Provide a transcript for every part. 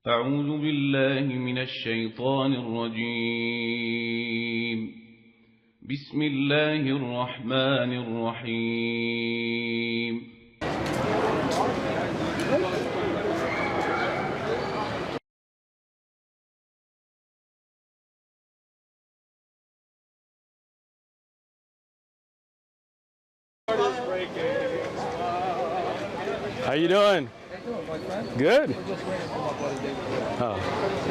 أعوذ بالله من الشيطان الرجيم. بسم الله الرحمن الرحيم. How you doing? Good. Oh.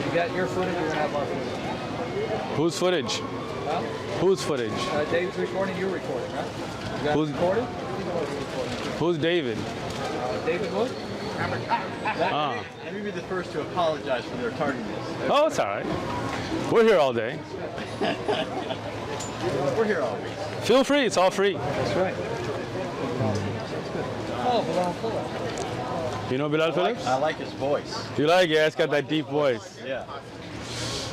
You got your footage, you're going to have our footage. Whose footage? Huh? Whose footage? David's recording, you're recording, right? You got Who's recorded? Who's David? David Wood? Let me be the first to apologize for their tardiness. Oh, it's all right. We're here all day. We're here all week. Feel free. It's all free. That's right. Oh, Bilal Phillips. You know Bilal Phillips? I like his voice. You like it? Yeah, it's got that deep voice. Yeah.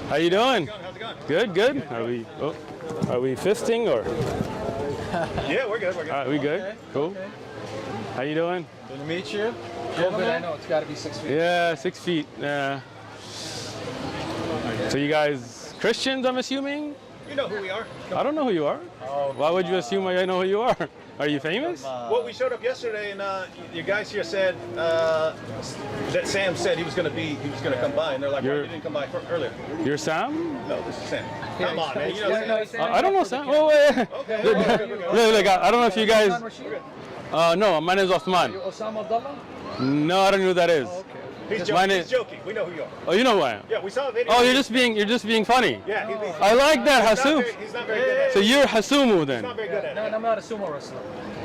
How you doing? How's it going? Good, good. Are we fisting or? Yeah, we're good. We're good. All right, we good? Okay. Cool. Okay. How you doing? Good to meet you. Gentlemen, I know it's got to be 6 feet. Yeah, 6 feet. Yeah. So you guys Christians, I'm assuming? You know who we are. I don't know who you are. Oh, Why would you assume I know who you are? Are you famous? Well, we showed up yesterday, and you guys here said that Sam said he was going to come by, and they're like, "Why you didn't come by earlier?" You're Sam? No, this is Sam. Come on, man. You know Sam. I don't know Sam. Oh, wait. Okay. Look, I don't know if you guys. No, my name is Uthman. Osama Abdullah? No, I don't know who that is. Oh, okay. He's joking. He's joking. We know who you are. Oh, you know who I am. Yeah, we saw a video. Oh, you're just being funny. Yeah, I like that, Hasum. He's not very good at it. So you're Hasumu then? He's not very good at No, it. I'm not a sumo wrestler.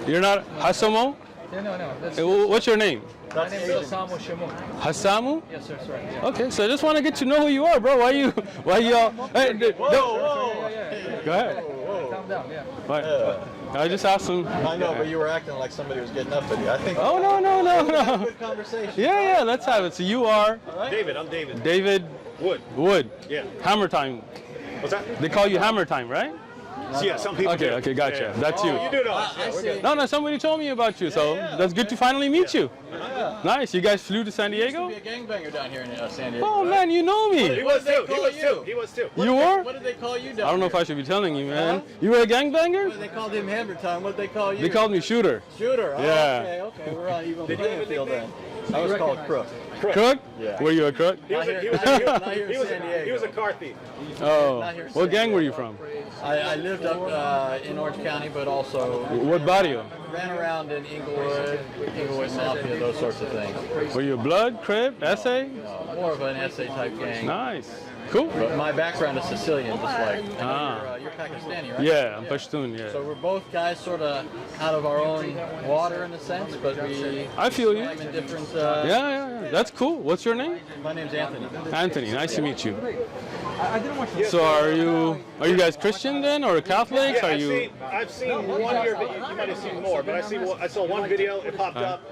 You're not Hasumo? Yeah, no. That's, What's your name? my name is Osama Shamoun. Hasamu? Yes, sir, that's right. Yeah. Okay, so I just want to get to know who you are, bro. Why you all? Hey, Whoa. Go ahead. Calm down, yeah. What? I just asked him. I know, but you were acting like somebody was getting up at you. I think. Oh no. Good conversation. Yeah, let's have it. So you are David, I'm David. David Wood. Yeah. Hammer Time. What's that? They call you Hammer Time, right? Yeah, some people do. Okay, gotcha. Yeah. That's you. You do know us. Yeah, we're good. No, somebody told me about you, so that's good to finally meet you. Yeah. Nice. You guys flew to San Diego? Be a gangbanger down here in San Diego. Oh man, you know He me. was What too. did they call you? He was too. You were? What did they call you down I don't know if I should be telling you, man. You were a gangbanger? They called him Hammer Time. What did they call you? They called me Shooter. Shooter. Oh, Yeah. Okay. We're on even playing field then. I was called Crook. Crook? Yeah. Were you a crook? He was Not here in San Diego. he was a car thief. Oh. Not here in What San gang were you Diego. from? I lived up in Orange County, but also What barrio? ran around in Inglewood Mafia, those sorts of things. Were you a blood, crib, essay? More of an essay type gang. Nice. Cool. But my background is Sicilian, just like. I know Ah. you're Pakistani, right? Yeah, I'm Pashtun, yeah. So we're both guys sort of out of our own water in a sense, but we I feel you. swim in different. Yeah. That's cool. What's your name? My name's Anthony. Anthony. Nice to meet you. I didn't want you. So are you guys Christian then, or Catholics? Yeah, Are you? I've seen one of your videos. You might have seen more, but I saw one video. It popped up.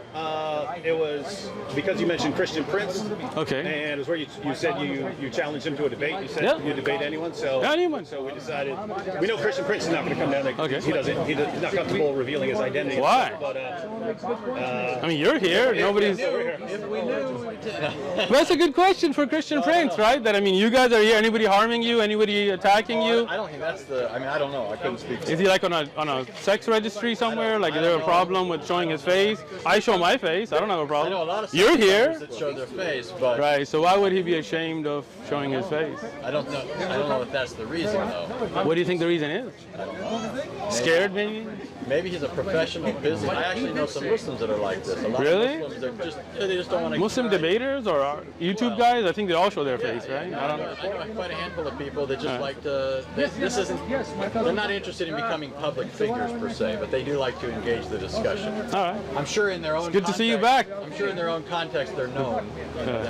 It was because you mentioned Christian Prince. Okay. And it was where you said you challenged him to a debate. You said Yeah. you debate anyone. So Anyone. So we decided. We know Christian Prince is not going to come down. Okay. He's not comfortable revealing his identity. Why? But I mean, you're here. Nobody's. If we knew. That's a good question for Christian Prince, right? That I mean, you guys are here. Anybody harming you? Anybody attacking you? I don't think that's the. I mean, I don't know. I couldn't speak. Is he like on a sex registry somewhere? Like, is there a problem with showing his face? I show my face. I don't have a I problem. know a lot of You're here, that show their face, but right? So why would he be ashamed of showing his face? I don't know. I don't know if that's the reason though. What do you think the reason is? Scared, maybe? Maybe he's a professional business. I actually know some Muslims that are like this. A lot Really? of Muslims, they just don't want to. Muslim debaters or YouTube guys? I think they all show their face, right? I don't know. I know quite a handful of people that just like to. This isn't. They're not interested in becoming public figures per se, but they do like to engage the discussion. All right. I'm sure in their own. Good to see you context- back. I'm sure in their own context they're known.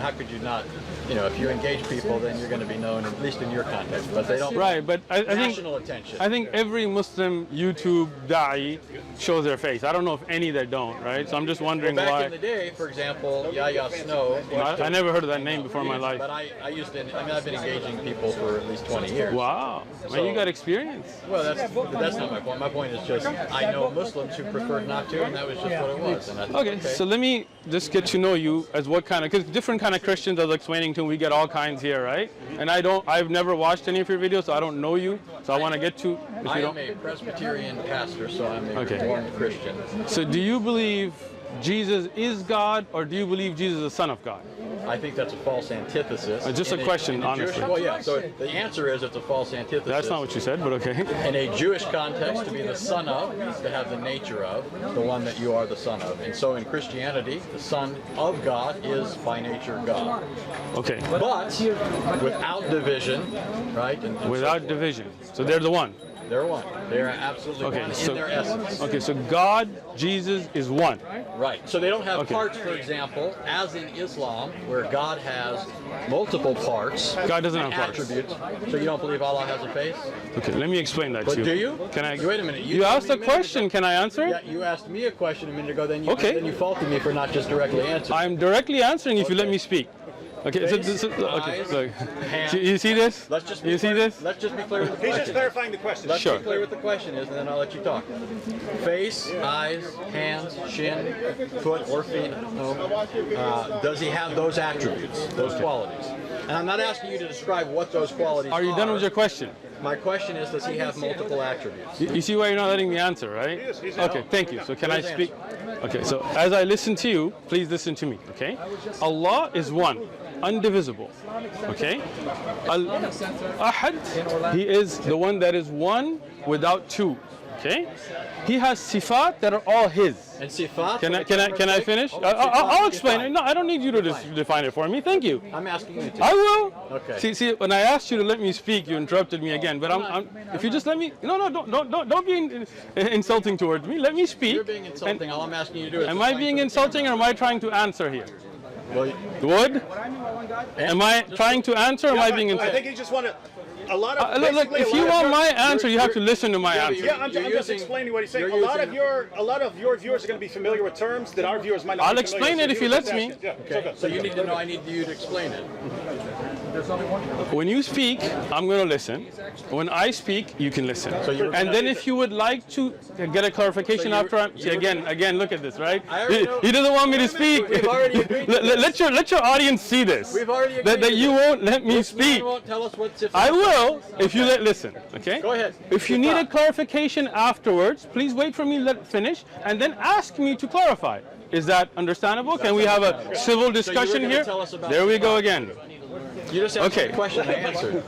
How could you not? You know, if you engage people, then you're going to be known, at least in your context. But they don't. Right, but I think National attention. every Muslim YouTube da'i shows their face. I don't know of any that don't, right? So I'm just wondering Back why. in the day, for example, Yahya Snow. I never heard of that name before in my life. But I used to. I mean, I've been engaging people for at least 20 years. Wow, man, you got experience. Well, that's not my point. My point is just I know Muslims who preferred not to, and that was just what it was. And that's Okay, so let me just get to know you as what kind of, because different kind of Christians I was explaining to, we get all kinds here, right? And I've never watched any of your videos, so I don't know you. So I want to get to, if I you am don't. a Presbyterian pastor, so I'm a Okay. Reformed Christian. So do you believe Jesus is God, or do you believe Jesus is the Son of God? I think that's a false antithesis. Just a question, honestly. Well, yeah. So the answer is it's a false antithesis. That's not what you said, but okay. In a Jewish context, to be the son of is to have the nature of the one that you are the son of. And so in Christianity, the Son of God is by nature God. Okay, But without division, right? And without division. So they're the one. they're one. They are absolutely Okay, one so- in their essence. Okay, so God, Jesus is one. Right. So they don't have Okay. parts, for example, as in Islam, where God has multiple parts. God doesn't and have parts. attributes. So you don't believe Allah has a face? Okay, let me explain that But to you. do you? Can I? Wait a minute. You told asked me a minute ago- question. Can I answer Yeah, it? you asked me a question a minute ago. Then Okay. Then you faulted me for not just directly answering. I'm directly answering if you let Okay. me speak. Okay, Face, okay, eyes, look. hands. You see this? Let's just be You see clear. this? Let's just be clear with the He's just question. clarifying the question. Let's Sure. be clear what the question is, and then I'll let you talk. Face, eyes, hands, shin, foot, or feet. No. Does he have those attributes, those qualities? And I'm not asking you to describe what those qualities are. Are you done with your question? My question is, does he have multiple attributes? You see why you're not letting me answer, right? He's Okay, thank you. So can I Please speak? Okay, so as I listen to you, please listen to me, okay? Allah is one, undivisible, okay? Al-Ahad, He is the one that is one without two, okay? He has sifat that are all His. And sifat. Can I finish? I'll explain it. No, I don't need you to define it for me. Thank you. I'm asking you to. I will. Okay. See, when I asked you to let me speak, you interrupted me again. But if you just let me, don't be insulting towards me. Let me speak. You're being insulting. All I'm asking you to do is. Am I being insulting, or am I trying to answer here? Well, Would? Am I trying to answer, or am I being I insulting? think he just wanted a lot of. Look, basically, if a you lot want of my your- answer, you have to listen to my Yeah, but answer. Yeah, I'm You're just using- explaining what he's saying. you're A lot of using- your viewers are going to be familiar with terms that our viewers might not. I'll be familiar explain with. it if So he was lets just me. asking. Yeah, Okay. okay. So you need to know. I need you to explain it. When you speak, I'm going to listen. When I speak, you can listen. So you're- And then if you would like to get a clarification So after I'm, you see, were- again, look at this, right? I already know- He doesn't want me to speak. We've already agreed to let your audience see this. We've already agreed that to you this. won't let me This speak. man won't tell us what sifat. I will if you listen. Okay. Go ahead. If you need a clarification afterwards, please wait for me to let finish and then ask me to clarify. Is that understandable? Can we have a civil discussion gonna here? tell us about There we go sifat. again. You just asked Okay. me a question. I answered.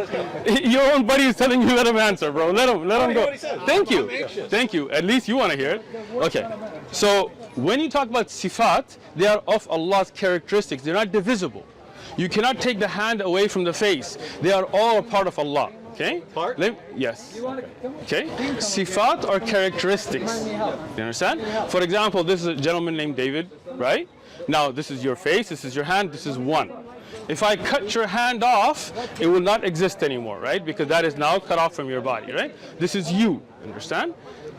Your own buddy is telling you let him answer, bro. Let him go. what he says. Thank you. I'm anxious. Thank you. At least you want to hear it. Okay. So when you talk about sifat, they are of Allah's characteristics. They're not divisible. You cannot take the hand away from the face. They are all a part of Allah. Okay? Part? Yes. Okay? Sifat are characteristics. You understand? For example, this is a gentleman named David, right? Now, this is your face, this is your hand, this is one. If I cut your hand off, it will not exist anymore, right? Because that is now cut off from your body, right? This is you, understand?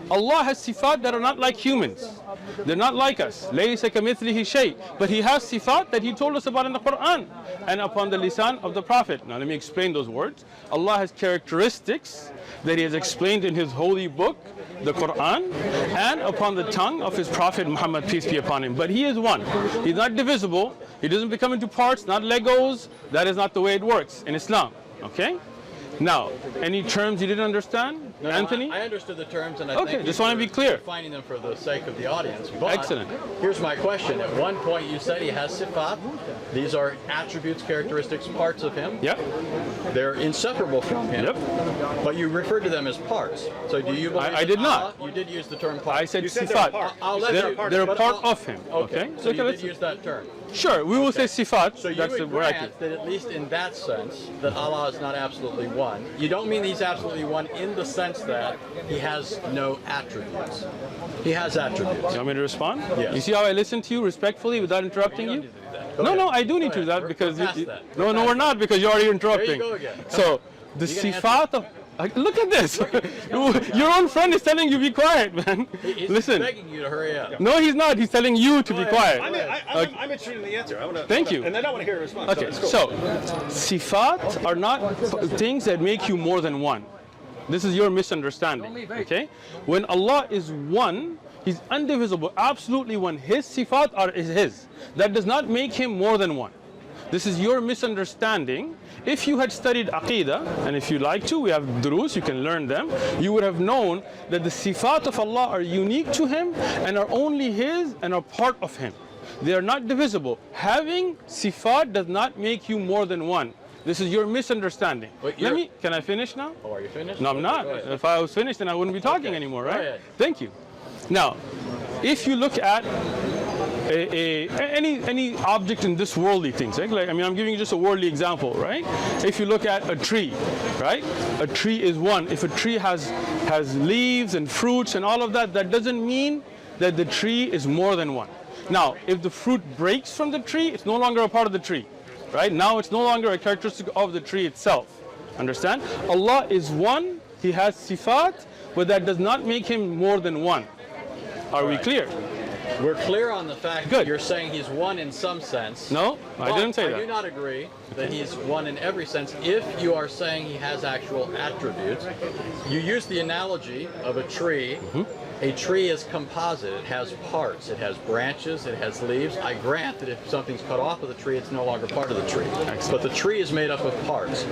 Allah has sifat that are not like humans. They're not like us. لَيْسَ كَمِثْلِهِ شَيْءٍ. But He has sifat that He told us about in the Quran and upon the lisan of the Prophet. Now let me explain those words. Allah has characteristics that He has explained in His holy book, the Quran, and upon the tongue of His Prophet Muhammad, peace be upon him. But He is one. He's not divisible. He doesn't become into parts, not Legos. That is not the way it works in Islam. Okay? Now, any terms you didn't understand, No, Anthony? I understood the terms, and I Okay, think just wanna be clear. Finding them for the sake of the audience. But Excellent. Here's my question. At one point, you said he has sifat. These are attributes, characteristics, parts of him. Yep. They're inseparable from him. Yep. But you referred to them as parts. So do you believe? I that did not. Allah, you did use the term part. I said You said they're sifat. part. I'll let They're, you- they're a but part I'll- of Him. Okay. So Okay, you let's- did use that term. Sure, we will say sifat. So you That's the would bracket. grant that at least in that sense, that Allah is not absolutely one. You don't mean He's absolutely one in the sense that He has no attributes. He has attributes. You want me to respond? Yes. You see how I listen to you respectfully without interrupting you? Go No, ahead. no, I do need Go to do ahead. that because We're past that. no, we're not because you're already interrupting. There you go again. So the You can sifat of Look at this. Your own friend is telling you be quiet, man. He's Listen. begging you to hurry up. No, he's not. He's telling you to be quiet. I'm interested in the answer. Thank you. And then I want to hear a response. Okay, so sifat are not things that make you more than one. This is your misunderstanding. Okay? When Allah is one, He's indivisible, absolutely one. His sifat is His. That does not make Him more than one. This is your misunderstanding. If you had studied Aqidah, and if you like to, we have durus, you can learn them, you would have known that the sifat of Allah are unique to Him and are only His and are part of Him. They are not divisible. Having sifat does not make you more than one. This is your misunderstanding. Can I finish now? Oh, are you finished? No, I'm not. If I was finished, then I wouldn't be talking anymore, right? Go ahead. Thank you. Now, if you look at any object in this worldly things, right? Like, I mean, I'm giving you just a worldly example, right? If you look at a tree, right? A tree is one. If a tree has leaves and fruits and all of that, that doesn't mean that the tree is more than one. Now, if the fruit breaks from the tree, it's no longer a part of the tree, right? Now it's no longer a characteristic of the tree itself. Understand? Allah is one. He has sifat, but that does not make Him more than one. Are we clear? We're clear on the fact that you're saying He's one in some sense. No, I didn't say that. I do not agree that He's one in every sense. If you are saying He has actual attributes, you use the analogy of a tree. A tree is composite. It has parts. It has branches. It has leaves. I grant that if something's cut off of the tree, it's no longer part of the tree. Excellent. But the tree is made up of parts.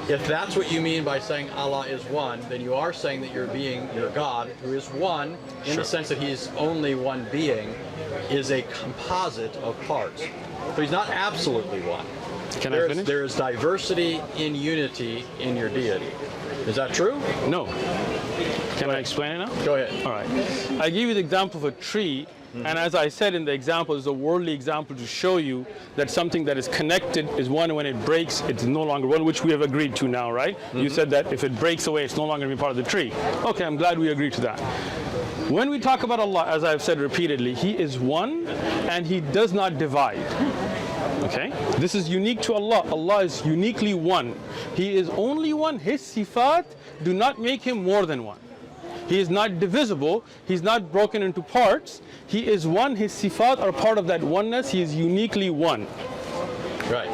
If that's what you mean by saying Allah is one, then you are saying that your God, who is one, in the sense that He's only one being, is a composite of parts. So He's not absolutely one. Can I finish? There is diversity in unity in your deity. Is that true? No. Can I explain it now? Go ahead. All right. I gave you the example of a tree, and as I said in the example, it's a worldly example to show you that something that is connected is one, and when it breaks, it's no longer one, which we have agreed to now, right? You said that if it breaks away, it's no longer going to be part of the tree. Okay, I'm glad we agreed to that. When we talk about Allah, as I've said repeatedly, He is one, and He does not divide. Okay? This is unique to Allah. Allah is uniquely one. He is only one. His sifat do not make Him more than one. He is not divisible. He's not broken into parts. He is one. His sifat are part of that oneness. He is uniquely one. Right.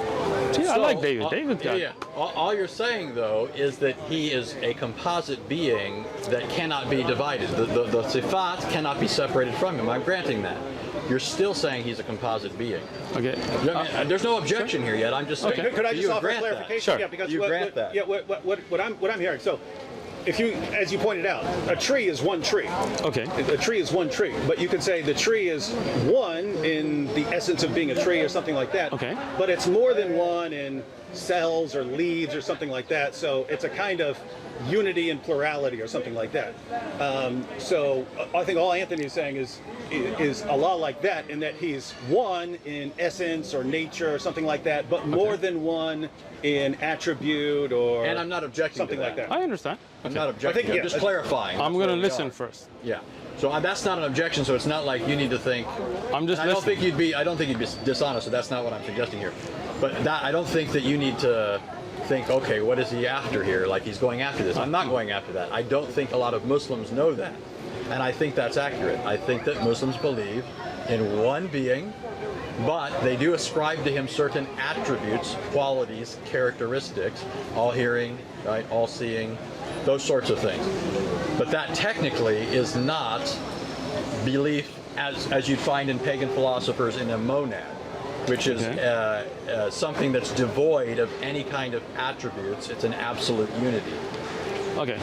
See, I like David. David's got yeah. All you're saying, though, is that He is a composite being that cannot be divided. The sifat cannot be separated from Him. I'm granting that. You're still saying He's a composite being. Okay. There's no objection here yet. I'm just saying. Could I just you offer grant clarification? Sure. Yeah, because you grant that. Yeah, what I'm hearing. So, if you, as you pointed out, a tree is one tree. Okay. A tree is one tree, but you could say the tree is one in the essence of being a tree or something like that. Okay. But it's more than one in cells or leaves or something like that. So it's a kind of unity and plurality or something like that. So I think all Anthony is saying is Allah like that, in that He's one in essence or nature or something like that, but more than one in attribute or And I'm not objecting something to like that. I understand. I'm not objecting. I'm just clarifying. I'm going to listen first. Yeah. So that's not an objection. So it's not like you need to think. I'm just I don't think you'd be dishonest. So that's not what I'm suggesting here. But I don't think that you need to think, okay, what is He after here? Like He's going after this. I'm not going after that. I don't think a lot of Muslims know that. And I think that's accurate. I think that Muslims believe in one being, but they do ascribe to Him certain attributes, qualities, characteristics, all hearing, right, all seeing, those sorts of things. But that technically is not belief as you'd find in pagan philosophers in a monad, which is something that's devoid of any kind of attributes. It's an absolute unity. Okay.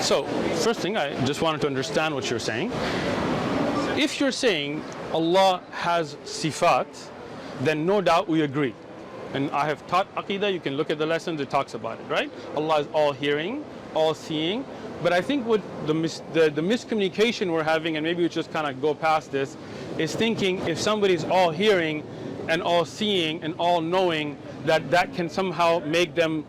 So, first thing, I just wanted to understand what you're saying. If you're saying Allah has sifat, then no doubt we agree. And I have taught Aqidah, you can look at the lessons, it talks about it, right? Allah is all hearing, all seeing. But I think what the miscommunication we're having, and maybe we just kind of go past this, is thinking if somebody's all hearing and all seeing and all knowing, that can somehow make them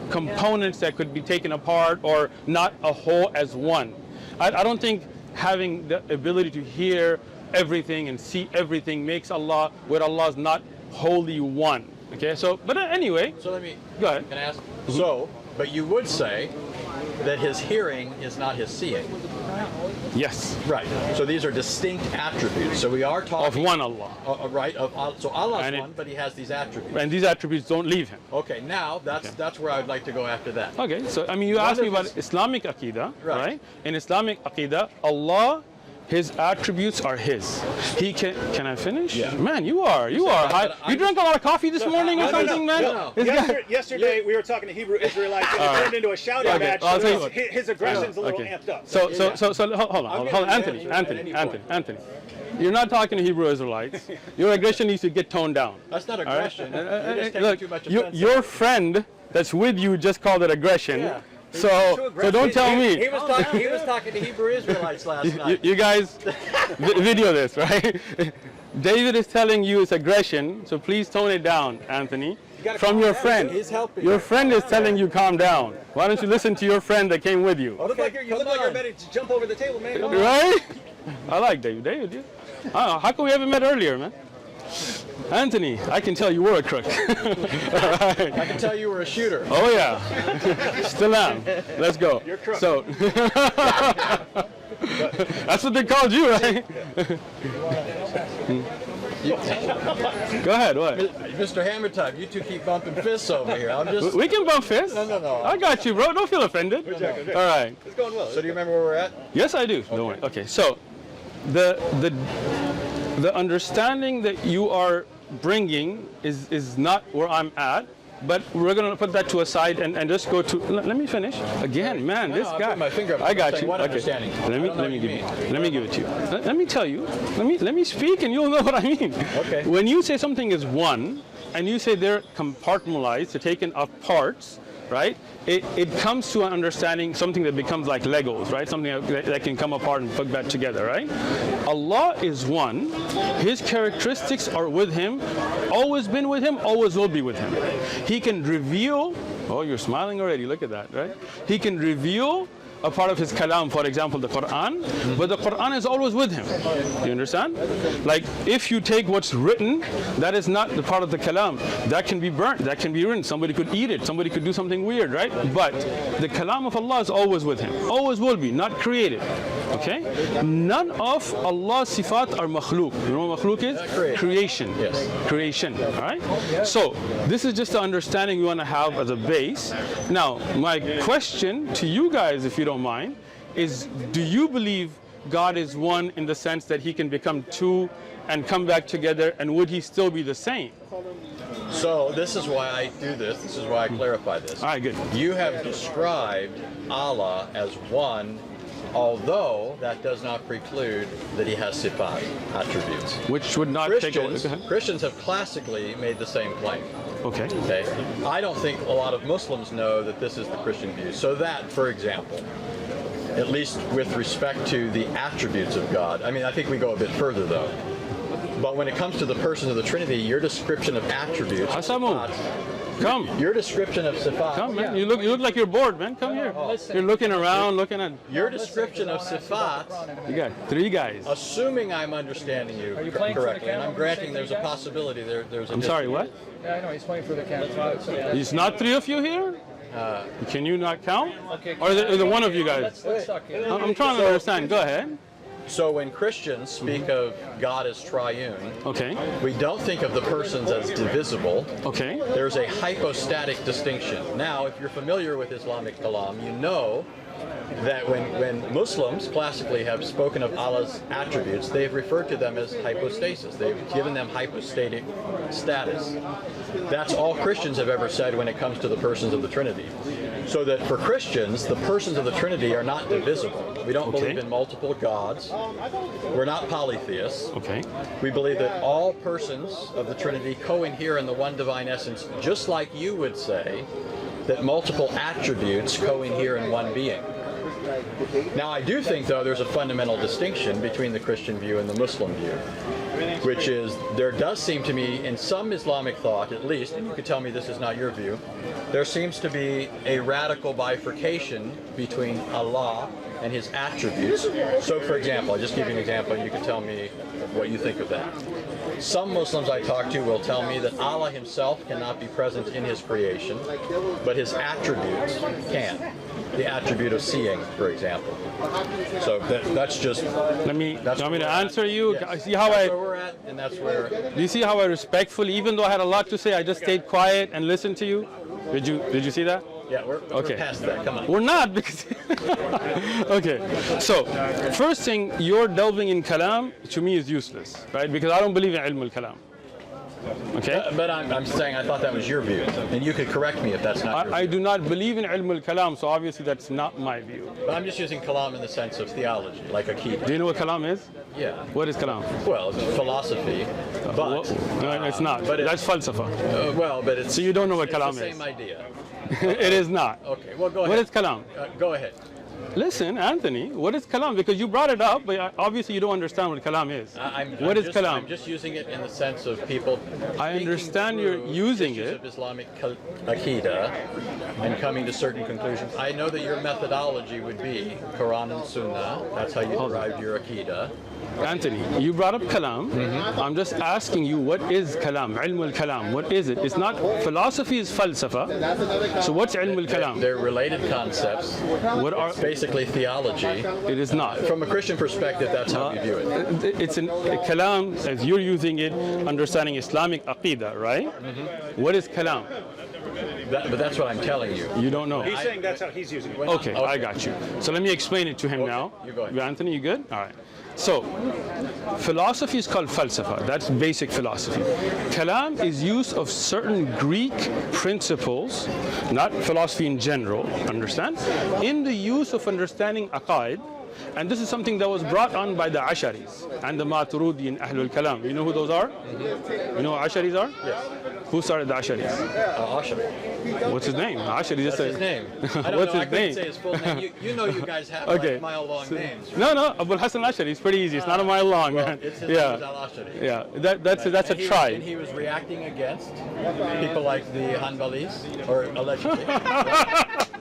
components that could be taken apart or not a whole as one. I don't think having the ability to hear everything and see everything makes Allah, where Allah is not wholly one. Okay, so, but anyway. So let me, go ahead. Can I ask? So, but you would say that his hearing is not his seeing. Yes. Right. So these are distinct attributes. So we are talking Of one Allah. Right. So Allah's And one, but He has these attributes. And these attributes don't leave him. Okay. Now that's where I'd like to go after that. Okay, so I mean, you asked me about Islamic Aqidah, right? In Islamic Aqidah, Allah, His attributes are His. He can I finish? Yeah. Man, you are high. You drank a lot of coffee this morning or something, man? No. Yesterday we were talking to Hebrew Israelites and it turned into a shouting match. I'll tell you So what. his aggression's a little Okay. amped up. So hold on, Anthony. You're not talking to Hebrew Israelites. Your aggression needs to get toned down. That's not All right? aggression. You're just taking Look, too much offense. your friend that's with you just called it aggression. Yeah. So don't tell me. He was talking to Hebrew Israelites last night. You guys video this, right? David is telling you it's aggression, so please tone it down, Anthony. From your friend. He's helping. Your friend is telling you calm down. Why don't you listen to your friend that came with you? You look like you're ready to jump over the table, man. Come on. Right? I like David. David, yeah. I don't know. How come we haven't met earlier, man? Anthony, I can tell you were a crook. Right. I can tell you were a shooter. Oh yeah, still am. Let's go. You're crook. So that's what they called you, right? Go ahead. What? Mr. Hammer Time, you two keep bumping fists over here. I'm just. We can bump fists. No. I got you, bro. Don't feel offended. All right. It's going well. So do you remember where we're at? Yes, I do. Don't worry. Okay. So the understanding that you are bringing is not where I'm at, but we're going to put that to a side and just go to. Let me finish. Again, man, this I'm guy. putting my finger up. I got Saying you. what Okay. understanding? I Let don't know me what give you you. mean. Let me give it to you. Let me tell you. Let me speak, and you'll know what I mean. Okay. When you say something is one, and you say they're compartmentalized, they're taken of parts, right? It comes to an understanding, something that becomes like Legos, right? Something that can come apart and put back together, right? Allah is one. His characteristics are with Him, always been with Him, always will be with Him. He can reveal, oh, you're smiling already, look at that, right? He can reveal a part of his kalam, for example, the Quran, but the Quran is always with him. You understand? Like, if you take what's written, that is not the part of the kalam. That can be burnt, that can be written. Somebody could eat it, somebody could do something weird, right? But the kalam of Allah is always with him. Always will be, not created. Okay? None of Allah's sifat are makhluk. You know what makhluk is? Creation. Yes. Creation. All right? So, this is just the understanding we want to have as a base. Now, my question to you guys, if you don't mind, is do you believe God is one in the sense that He can become two and come back together, and would He still be the same? So this is why I do this. This is why I clarify this. All right, good. You have described Allah as one, although that does not preclude that He has sifat, attributes. Which would not take away. Christians have classically made the same claim. Okay. Okay. I don't think a lot of Muslims know that this is the Christian view. So that, for example, at least with respect to the attributes of God, I mean, I think we go a bit further though. But when it comes to the persons of the Trinity, your description of attributes, Hasamu, come. your description of sifat, Come, man. You look like you're bored, man. Come here. You're looking around, looking at. your description of sifat, You got three guys. assuming I'm understanding you, playing for the correctly, and camera I'm when you granting say there's three a guys? possibility there's a I'm sorry, what? Yeah, I know, he's playing for the camera. It's not three of you here? Can you not count? Okay, Or is it one of you guys? Let's suck it. I'm trying to understand. Go ahead. So when Christians speak of God as triune, Okay. we don't think of the persons as divisible. Okay. There's a hypostatic distinction. Now, if you're familiar with Islamic kalam, you know that when Muslims classically have spoken of Allah's attributes, they've referred to them as hypostasis. They've given them hypostatic status. That's all Christians have ever said when it comes to the persons of the Trinity. So that for Christians, the persons of the Trinity are not divisible. We don't believe in multiple gods. We're not polytheists. Okay. We believe that all persons of the Trinity co-inhere in the one divine essence, just like you would say that multiple attributes co-inhere in one being. Now, I do think, though, there's a fundamental distinction between the Christian view and the Muslim view, which is there does seem to me, in some Islamic thought at least, and you could tell me this is not your view, there seems to be a radical bifurcation between Allah and His attributes. So, for example, I'll just give you an example, and you can tell me what you think of that. Some Muslims I talk to will tell me that Allah himself cannot be present in his creation, but his attributes can. The attribute of seeing, for example. So that's just. Let me. That's You want me to where we're at. answer you? Yes. See how That's where we're at, and that's where. Do you see how I respectfully, even though I had a lot to say, I just stayed quiet and listened to you? Did you see that? Yeah, we're past that. Come on. We're not because. Okay. So, first thing, your delving in kalam to me is useless, right? Because I don't believe in ilm al-kalam. Okay. But I'm saying I thought that was your view, and you could correct me if that's not your I view. do not believe in ilm al-kalam, so obviously that's not my view. But I'm just using kalam in the sense of theology, like akid. Do you know what kalam is? Yeah. What is kalam? Well, it's philosophy, but No, it's not. but That's falsafa. but it's. So you don't know what it's kalam the is. same idea. It is not. Okay. Well, go ahead. What is kalam? Go ahead. Listen, Anthony, what is kalam? Because you brought it up, but obviously you don't understand what kalam is. What is kalam? I'm just using it in the sense of people. I thinking understand you're through using issues it. of Islamic akida and coming to certain conclusions. I know that your methodology would be Quran and Sunnah. That's how you derived your akida. Anthony, you brought up kalam. I'm just asking you, what is kalam? Ilm al-kalam. What is it? It's not, philosophy is falsafa. So what's ilm al-kalam? They're related concepts. What are, Basically theology. it is not. From a Christian perspective, that's how we view it. It's a kalam, as you're using it, understanding Islamic aqidah, right? What is kalam? But that's what I'm telling you. You don't know. He's saying that's how he's using it. Okay, I got you. So let me explain it to him now. you go ahead. Anthony, you good? All right. So, philosophy is called falsafa. That's basic philosophy. Kalam is use of certain Greek principles, not philosophy in general, understand? In the use of understanding aqaid, and this is something that was brought on by the Asharis and the Maturidi and Ahlul Kalam. You know who those are? You know what Asharis are? Yes. Who started the Asharis? Ashari. What's his name? Ashari just That's his name. I don't What's know. his I couldn't name? say his full name. You know, you guys have Okay. like mile-long names. No, Abul Hassan al-Ashari. It's pretty easy. It's not a mile long, man. It's his Yeah. name is Al-Ashari. Yeah, that's a And he tribe. and he was reacting against people like the Hanbalis, or allegedly.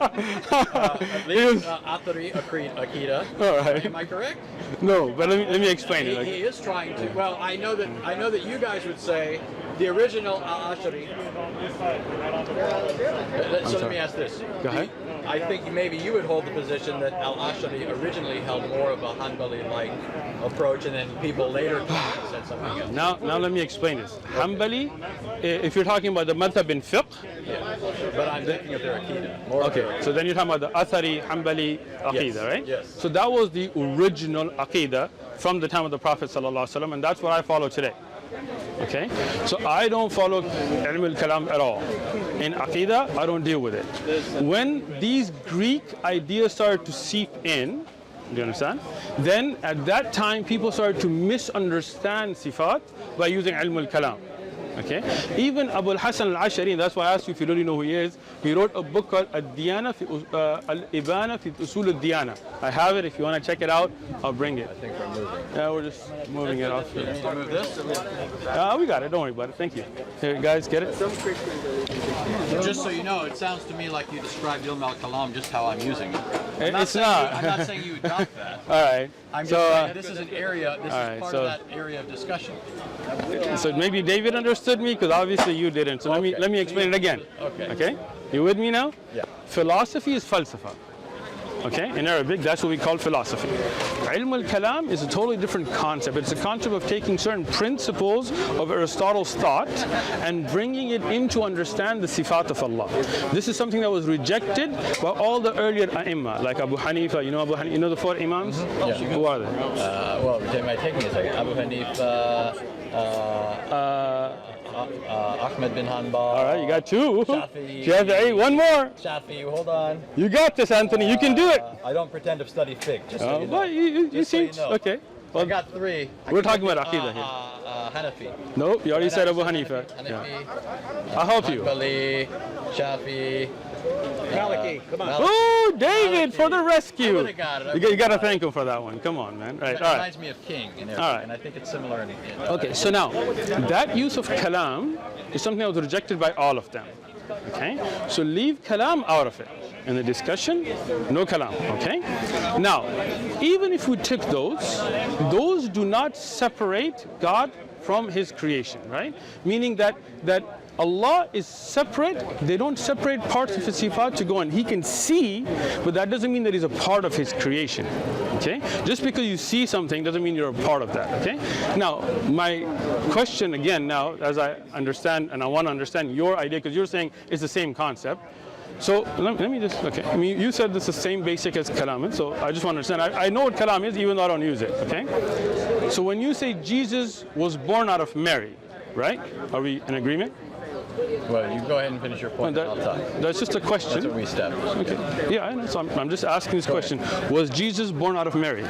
At least Athari Akida. All right. Am I correct? No, but let me explain it. He is trying to. Well, I know that you guys would say the original Al-Ashari. So let me ask this. Go ahead. I think maybe you would hold the position that Al-Ashari originally held more of a Hanbali-like approach, and then people later said something else. Now let me explain this. Hanbali, if you're talking about the madhab in fiqh, Yeah. But I'm thinking of their Akida. More of their okay, so then you're talking about the Athari, Hanbali Aqidah, Yes, right? yes. So that was the original Aqidah from the time of the Prophet ﷺ, and that's what I follow today. Okay? So I don't follow ilm al-kalam at all. In Aqidah, I don't deal with it. When these Greek ideas started to seep in, do you understand? Then at that time, people started to misunderstand sifat by using ilm al-kalam. Okay? Even Abul Hassan al-Ashari, that's why I asked you if you really know who he is, he wrote a book called Al-Ibana fi Usul al-Diyana. I have it. If you want to check it out, I'll bring it. I think we're moving. Yeah, we're just moving it off You here. need to move this? We got it. Don't worry about it. Thank you. Here, guys, get it? Just so you know, it sounds to me like you described Ilm al-Kalam just how I'm using it. It's not. I'm not saying you adopt that. All right. I'm just So, saying this is an area, this all is right, part so- of that area of discussion. so maybe David understood me because obviously you didn't. So Okay. let me explain it again. Okay. Okay? You with me now? Yeah. Philosophy is falsafa. Okay? In Arabic, that's what we call philosophy. Ilm al-kalam is a totally different concept. It's a concept of taking certain principles of Aristotle's thought and bringing it in to understand the sifat of Allah. This is something that was rejected by all the earlier ai''imma, like Abu Hanifa. You know Abu Hanifa? You know the four imams? Yeah. Who are they? Well, it might take me a second. Abu Hanifa, Ahmed bin Hanbal. All right, you got two. Shafi'i. Shafi'i. One more. Shafi, hold on. You got this, Anthony. You can do it. I don't pretend to study fiqh, just so you know. But you Just so seem you know. okay. I Well, got three. we're talking about Aqidah here. Hanafi. No, you already said Abu Hanifa. Hanafi, Yeah. I'll help you. Hanbali, Shafi. Maliki, come on. Oh, David, for the I rescue. would've got it. You got to thank him for that one. Come on, man. Right, It all right. reminds me of king in Arabic, All right. and I think it's similar in Okay, so now, that use of kalam is something that was rejected by all of them. Okay? So leave kalam out of it. In the discussion, no kalam. Okay? Now, even if we took those do not separate God from his creation, right? Meaning that Allah is separate. They don't separate parts of his sifat to go on. He can see, but that doesn't mean that he's a part of his creation. Okay? Just because you see something doesn't mean you're a part of that. Okay? Now, my question again now, as I understand, and I want to understand your idea, because you're saying it's the same concept. So let me just, okay. I mean, you said this is the same basic as kalam, so I just want to understand. I know what kalam is, even though I don't use it. Okay? So when you say Jesus was born out of Mary, right? Are we in agreement? Well, you go ahead and finish your point. That, I'll talk. that's just a question. That's what we established. Okay. Yeah, I know. So I'm just asking this question. Was Jesus born out of Mary?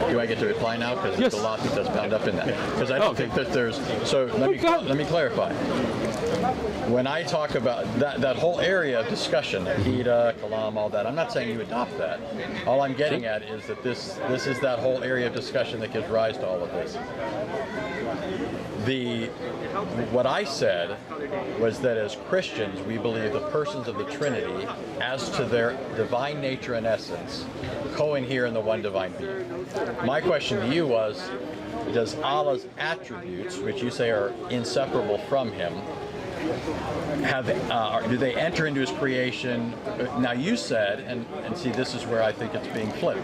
Do I get to reply now? Because Yes. there's a lot that's bound up in that. Because I don't think that there's. So let me clarify. When I talk about that whole area of discussion, Akida, Kalam, all that, I'm not saying you adopt that. All I'm getting at is that this is that whole area of discussion that gives rise to all of this. What I said was that as Christians, we believe the persons of the Trinity, as to their divine nature and essence, co-inhere in the one divine being. My question to you was, does Allah's attributes, which you say are inseparable from him, do they enter into his creation? Now you said, and see, this is where I think it's being flipped.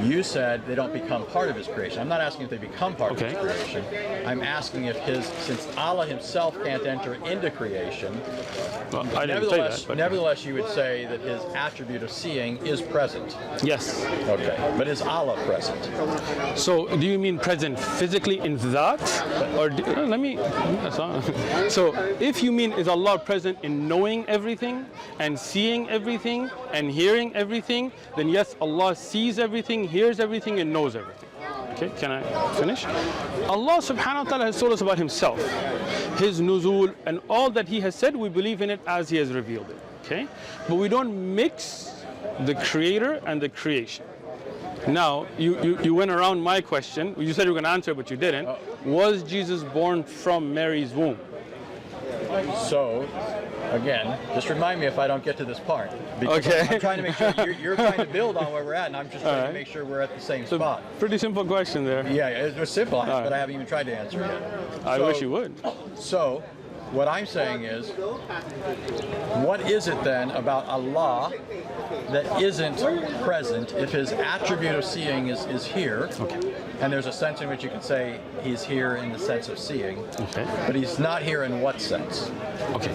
You said they don't become part of his creation. I'm not asking if they become part of his creation. I'm asking if since Allah himself can't enter into creation, Well, I didn't say that. But nevertheless, you would say that his attribute of seeing is present. yes. Okay, but is Allah present? So do you mean present physically in that? Or let me, so if you mean is Allah present in knowing everything and seeing everything and hearing everything, then yes, Allah sees everything, hears everything, and knows everything. Okay, can I finish? Allah subhanahu wa ta'ala has told us about himself, his nuzul, and all that he has said, we believe in it as he has revealed it. Okay, but we don't mix the creator and the creation. Now, you went around my question. You said you were going to answer, but you didn't. Was Jesus born from Mary's womb? So, again, just remind me if I don't get to this part. Because Okay. I'm trying to make sure you're trying to build on where we're at, and I'm just trying to make sure we're at the same spot. Pretty simple question there. Yeah, it was simple, but I haven't even tried to answer it yet. I wish you would. So, what I'm saying is, what is it then about Allah that isn't present if his attribute of seeing is here? Okay. And there's a sense in which you can say he's here in the sense of seeing, Okay. but he's not here in what sense? Okay.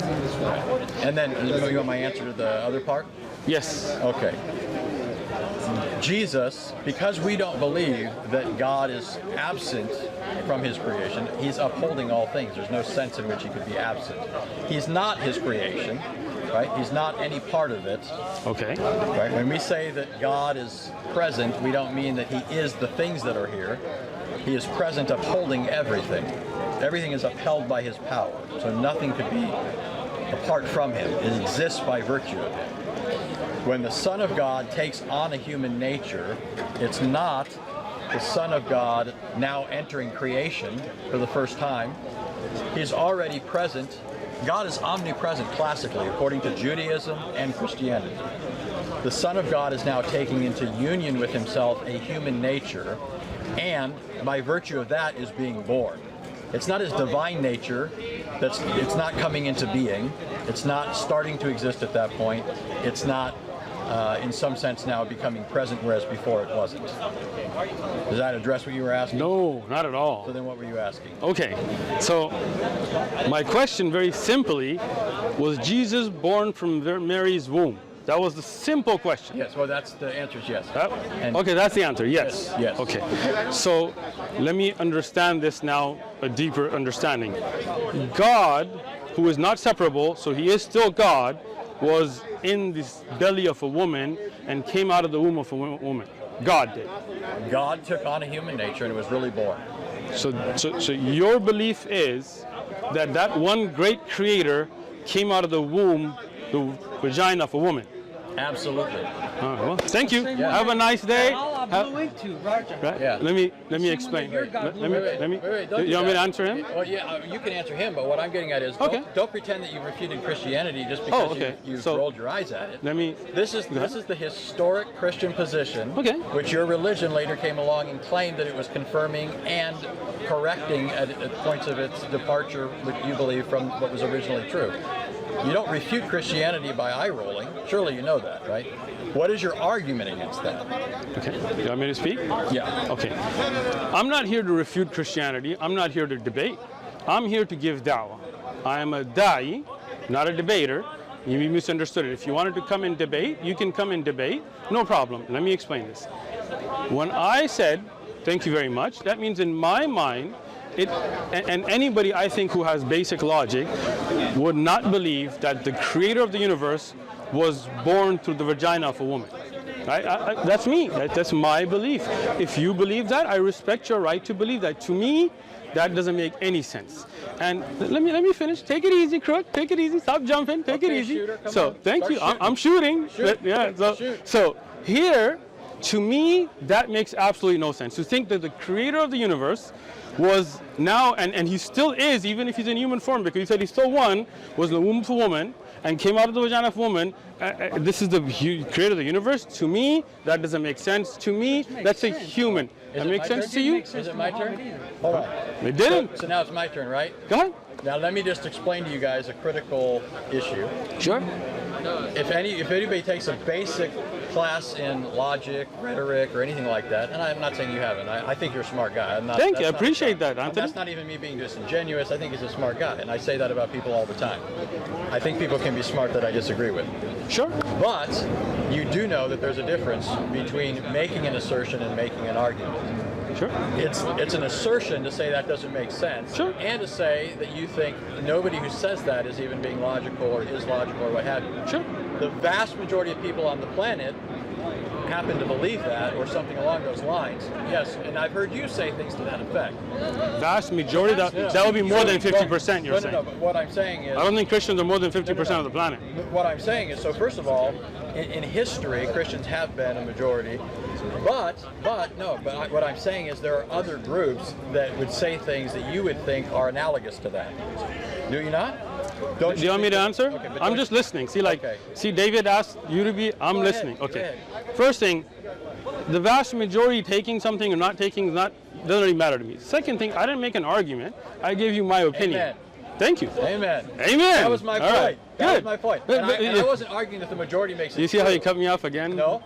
And then, you want my answer to the other part? Yes. Okay. Jesus, because we don't believe that God is absent from his creation, he's upholding all things. There's no sense in which he could be absent. He's not his creation, right? He's not any part of it. Okay. Right? When we say that God is present, we don't mean that he is the things that are here. He is present upholding everything. Everything is upheld by his power. So nothing could be apart from him. It exists by virtue of him. When the Son of God takes on a human nature, it's not the Son of God now entering creation for the first time. He's already present. God is omnipresent classically, according to Judaism and Christianity. The Son of God is now taking into union with himself a human nature, and by virtue of that is being born. It's not his divine nature it's not coming into being. It's not starting to exist at that point. It's not in some sense now becoming present, whereas before it wasn't. Does that address what you were asking? No, not at all. So then what were you asking? Okay, so my question very simply, was Jesus born from Mary's womb? That was the simple question. Yes, well that's the answer is yes. Okay, that's the answer, yes. Yes. Okay, so let me understand this now, a deeper understanding. God, who is not separable, so he is still God, was in this belly of a woman and came out of the womb of a woman. God did. God took on a human nature and was really born. So your belief is that one great creator came out of the womb, the vagina of a woman. Absolutely. Well, thank you. Have a nice day. All Have- blue ink too, Roger. Right? Yeah. Let me explain. Your God Let me. Wait, don't do You want me to that. answer him? Well, yeah, you can answer him, but what I'm getting at is Okay. don't pretend that you've refuted Christianity just because okay. you've So- rolled your eyes at it. Let me. This is the historic Christian position, Okay. which your religion later came along and claimed that it was confirming and correcting at points of its departure, which you believe from what was originally true. You don't refute Christianity by eye rolling. Surely you know that, right? What is your argument against that? Okay. You want me to speak? Yeah. Okay. I'm not here to refute Christianity. I'm not here to debate. I'm here to give da'wah. I am a da'i, not a debater. You misunderstood it. If you wanted to come and debate, you can come and debate. No problem. Let me explain this. When I said, thank you very much, that means in my mind, and anybody I think who has basic logic would not believe that the creator of the universe was born through the vagina of a woman. Right? That's me. That's my belief. If you believe that, I respect your right to believe that. To me, that doesn't make any sense. And let me finish. Take it easy, Crook. Take it easy. Stop jumping. Take it Okay, easy. shooter, come So on. thank Start you. shooting. I'm shooting. Shoot. Yeah. Shoot. So here, to me, that makes absolutely no sense. To think that the creator of the universe was now, and he still is, even if he's in human form, because he said he still one, was in the womb of a woman, and came out of the vagina of a woman. This is the creator of the universe. To me, that doesn't make sense. To me, that's a human. That makes sense to you? Is it my turn? Hold on. It didn't. So now it's my turn, right? Go ahead. Now let me just explain to you guys a critical issue. Sure. If anybody takes a basic class in logic, rhetoric, or anything like that, and I'm not saying you haven't. I think you're a smart guy. I'm not, Thank you. I that's not- appreciate that, Anthony. That's not even me being disingenuous. I think he's a smart guy, and I say that about people all the time. I think people can be smart that I disagree with. Sure. But you do know that there's a difference between making an assertion and making an argument. Sure. It's an assertion to say that doesn't make sense, Sure. and to say that you think nobody who says that is even being logical or is logical or what have you. Sure. The vast majority of people on the planet happen to believe that or something along those lines. Yes, and I've heard you say things to that effect. Vast majority, that would be more than 50%, you're saying. No, but what I'm saying is... I don't think Christians are more than 50% of the planet. What I'm saying is, so first of all, in history, Christians have been a majority, but what I'm saying is there are other groups that would say things that you would think are analogous to that. Do you not? Do you want me to answer? Okay, but I'm don't- just listening. See, Okay. see, David asked you to be, I'm Go listening. ahead, go Okay. ahead. First thing, the vast majority taking something or not taking doesn't really matter to me. Second thing, I didn't make an argument. I gave you my opinion. Amen. Thank you. Amen. Amen. That was my All point. right. That was Good. my point. But- And but- I wasn't arguing that the majority makes it You see how you true. cut me off again? No,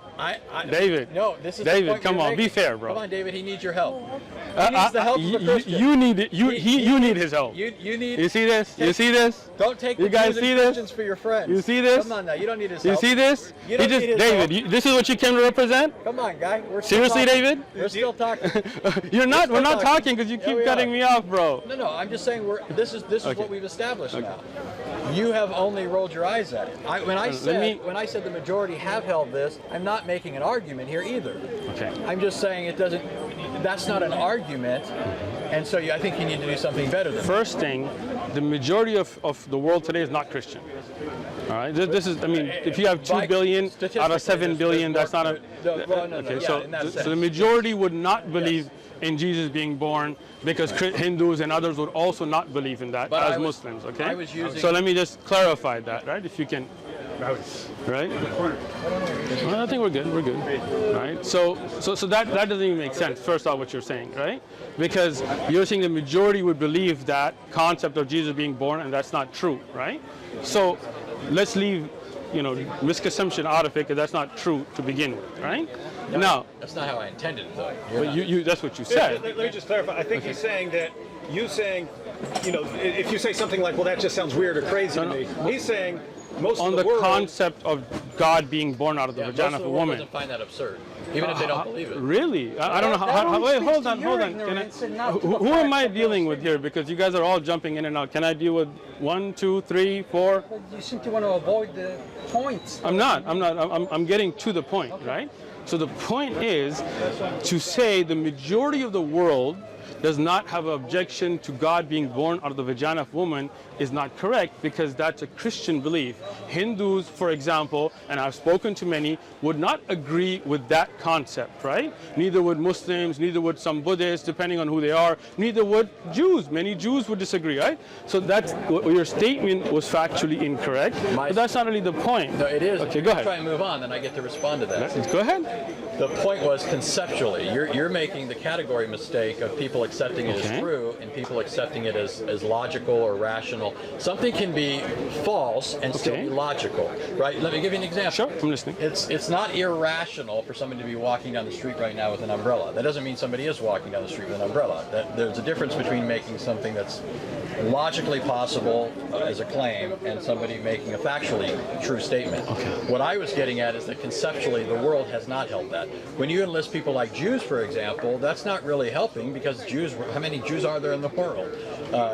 David. No, this is David, the point come you're on, be making. fair, bro. Come on, David. He needs your help. He needs the help of a Christian. You need it. You need his help. You need. You see this? You see this? Don't take You the guys Jews see and this? Christians for your friends. You see this? Come on now. You don't need his You help. see this? You don't need his David, help. this is what you came to represent? Come on, guy. We're still Seriously, talking. David? We're still talking. We're not still talking talking. because you Yeah, keep we cutting are. me off, bro. No, I'm just saying this is Okay. what we've established now. You have only rolled your eyes at it. When I said the majority have held this, I'm not making an argument here either. Okay. I'm just saying that's not an argument, and so I think you need to do something better than that. First thing, the majority of the world today is not Christian. All right, this is, I mean, if you have 2 billion out of 7 billion, that's not a, okay, so the majority would not believe in Jesus being born because Hindus and others would also not believe in that as Muslims, okay? I was using- So let me just clarify that, right, if you can, right? Well, I think we're good, right? So that doesn't even make sense, first off, what you're saying, right? Because you're saying the majority would believe that concept of Jesus being born, and that's not true, right? So let's leave, misconception out of it, because that's not true to begin with, right? Now, That's not how I intended it, though. but that's what you said. Let me just clarify. I think he's saying that if you say something like, well, that just sounds weird or crazy to me, he's saying most On of the the world... concept of God being born out of the Most vagina of of the a world woman. doesn't find that absurd, even if they don't believe it. Really? I don't know how. Wait, hold on. Who am I dealing with here? Because you guys are all jumping in and out. Can I deal with 1, 2, 3, 4? You seem to want to avoid the points. I'm not. I'm getting to the point, right? So the point is to say the majority of the world does not have an objection to God being born out of the vagina of woman is not correct, because that's a Christian belief. Hindus, for example, and I've spoken to many, would not agree with that concept, right? Neither would Muslims, neither would some Buddhists, depending on who they are, neither would Jews. Many Jews would disagree, right? So that's, your statement was factually incorrect, but that's not really the point. No, it is. Okay, go ahead. Try and move on, then I get to respond to that. Go ahead. The point was conceptually, you're making the category mistake of people accepting it as true and people accepting it as logical or rational. Something can be false and still be logical, right? Let me give you an example. Sure, I'm listening. It's not irrational for somebody to be walking down the street right now with an umbrella. That doesn't mean somebody is walking down the street with an umbrella. There's a difference between making something that's logically possible as a claim and somebody making a factually true statement. What I was getting at is that conceptually the world has not held that. When you enlist people like Jews, for example, that's not really helping, because Jews, how many Jews are there in the world?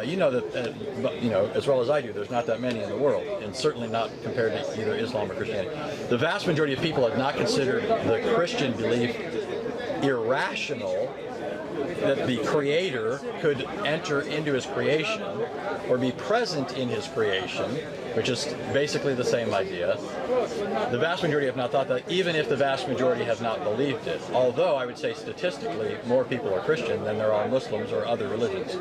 You know that, you know, as well as I do, there's not that many in the world, and certainly not compared to either Islam or Christianity. The vast majority of people have not considered the Christian belief irrational, that the Creator could enter into His creation or be present in His creation, which is basically the same idea. The vast majority have not thought that, even if the vast majority have not believed it. Although I would say statistically, more people are Christian than there are Muslims or other religions.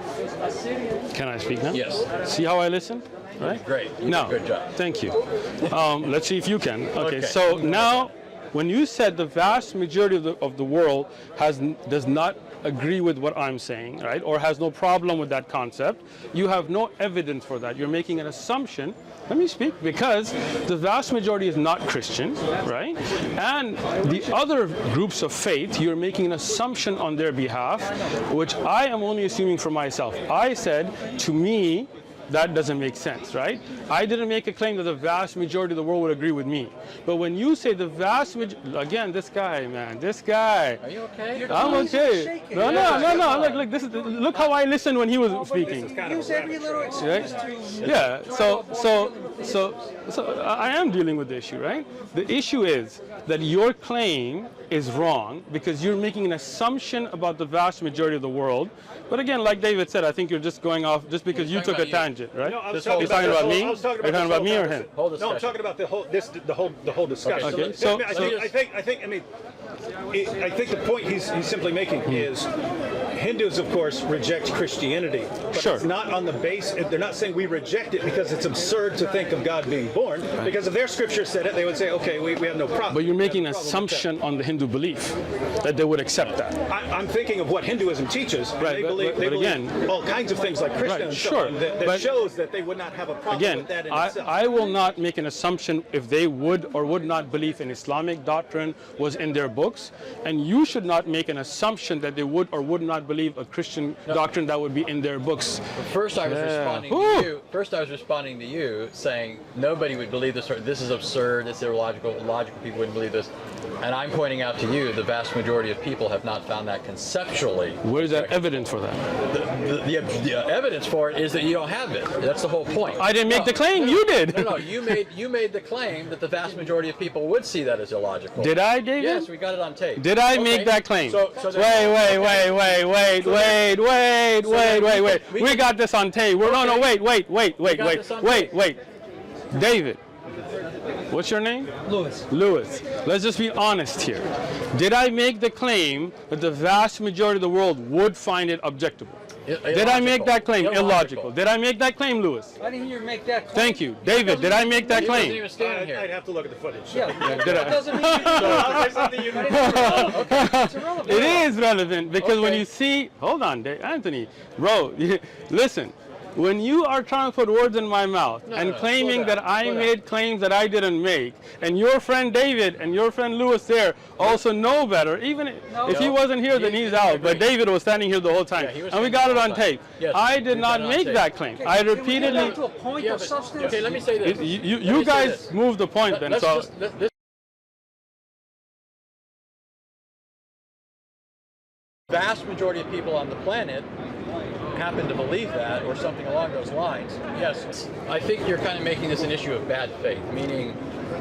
Can I speak now? Yes. See how I listen? Right? Great. You now, did a good job. Thank you. Let's see if you can. Okay. Okay. So now, when you said the vast majority of the world does not agree with what I'm saying, right, or has no problem with that concept, you have no evidence for that. You're making an assumption. Let me speak, because the vast majority is not Christian, right? And the other groups of faith, you're making an assumption on their behalf, which I am only assuming for myself. I said, to me, that doesn't make sense, right? I didn't make a claim that the vast majority of the world would agree with me. But when you say the vast majority, again, this guy, man, this guy. Are you okay? I'm okay. No. Look, this is, look how I listened when he was speaking. Use every little excuse to... Yeah, so I am dealing with the issue, right? The issue is that your claim is wrong because you're making an assumption about the vast majority of the world. But again, like David said, I think you're just going off just because you took a tangent, right? No, I was You're talking about me? You're talking about me or him? No, I'm talking about the whole discussion. Okay, I think the point he's simply making is Hindus, of course, reject Christianity, but Sure. it's not on the base. They're not saying we reject it because it's absurd to think of God being born. Because if their scripture said it, they would say, okay, we have no problem. But you're making an assumption on the Hindu belief that they would accept that. I'm thinking of what Hinduism teaches. And Right, they but believe again- all kinds of things like Krishna Right, and so sure, on that but- shows that they would not have a problem Again, with that in itself. I will not make an assumption if they would or would not believe in Islamic doctrine was in their books, and you should not make an assumption that they would or would not believe a Christian doctrine that would be in their books. First, I was responding to Whew. you. First, I was responding to you, saying nobody would believe this. Or this is absurd. It's illogical. Logical people wouldn't believe this. And I'm pointing out to you, the vast majority of people have not found that conceptually. Where's that evidence for that? The evidence for it is that you don't have it. That's the whole point. I didn't make the claim. You did. No, you made the claim that the vast majority of people would see that as illogical. Did I, David? Yes, we got it on tape. Did I Okay. make that claim? So Wait. We got this on tape. No, wait. David, what's your name? Lewis. Let's just be honest here. Did I make the claim that the vast majority of the world would find it objectionable? Did I make that claim? Illogical. Did I make that claim, Lewis? I didn't hear you make that claim. Thank you. David, did I make that He wasn't claim? even standing I'd here. have to look at the footage. Yeah, Did that I? doesn't mean it's irrelevant. It is relevant because when Okay. you see, hold on, Anthony, bro, listen. When you are trying to put words in my mouth and claiming slow down, that I slow down. made claims that I didn't make, and your friend David and your friend Lewis there also know better, even if he wasn't here, then he's out. But David was standing here the whole time, Yeah, he was and we standing got it the on whole time. tape. Yes, I did we not got it on make tape. that claim. I Can we get repeatedly. down to a point of substance? Okay, let me say this. You Let me say guys this. moved the point then. Let's So just, this vast majority of people on the planet happen to believe that or something along those lines. Yes, I think you're kind of making this an issue of bad faith, meaning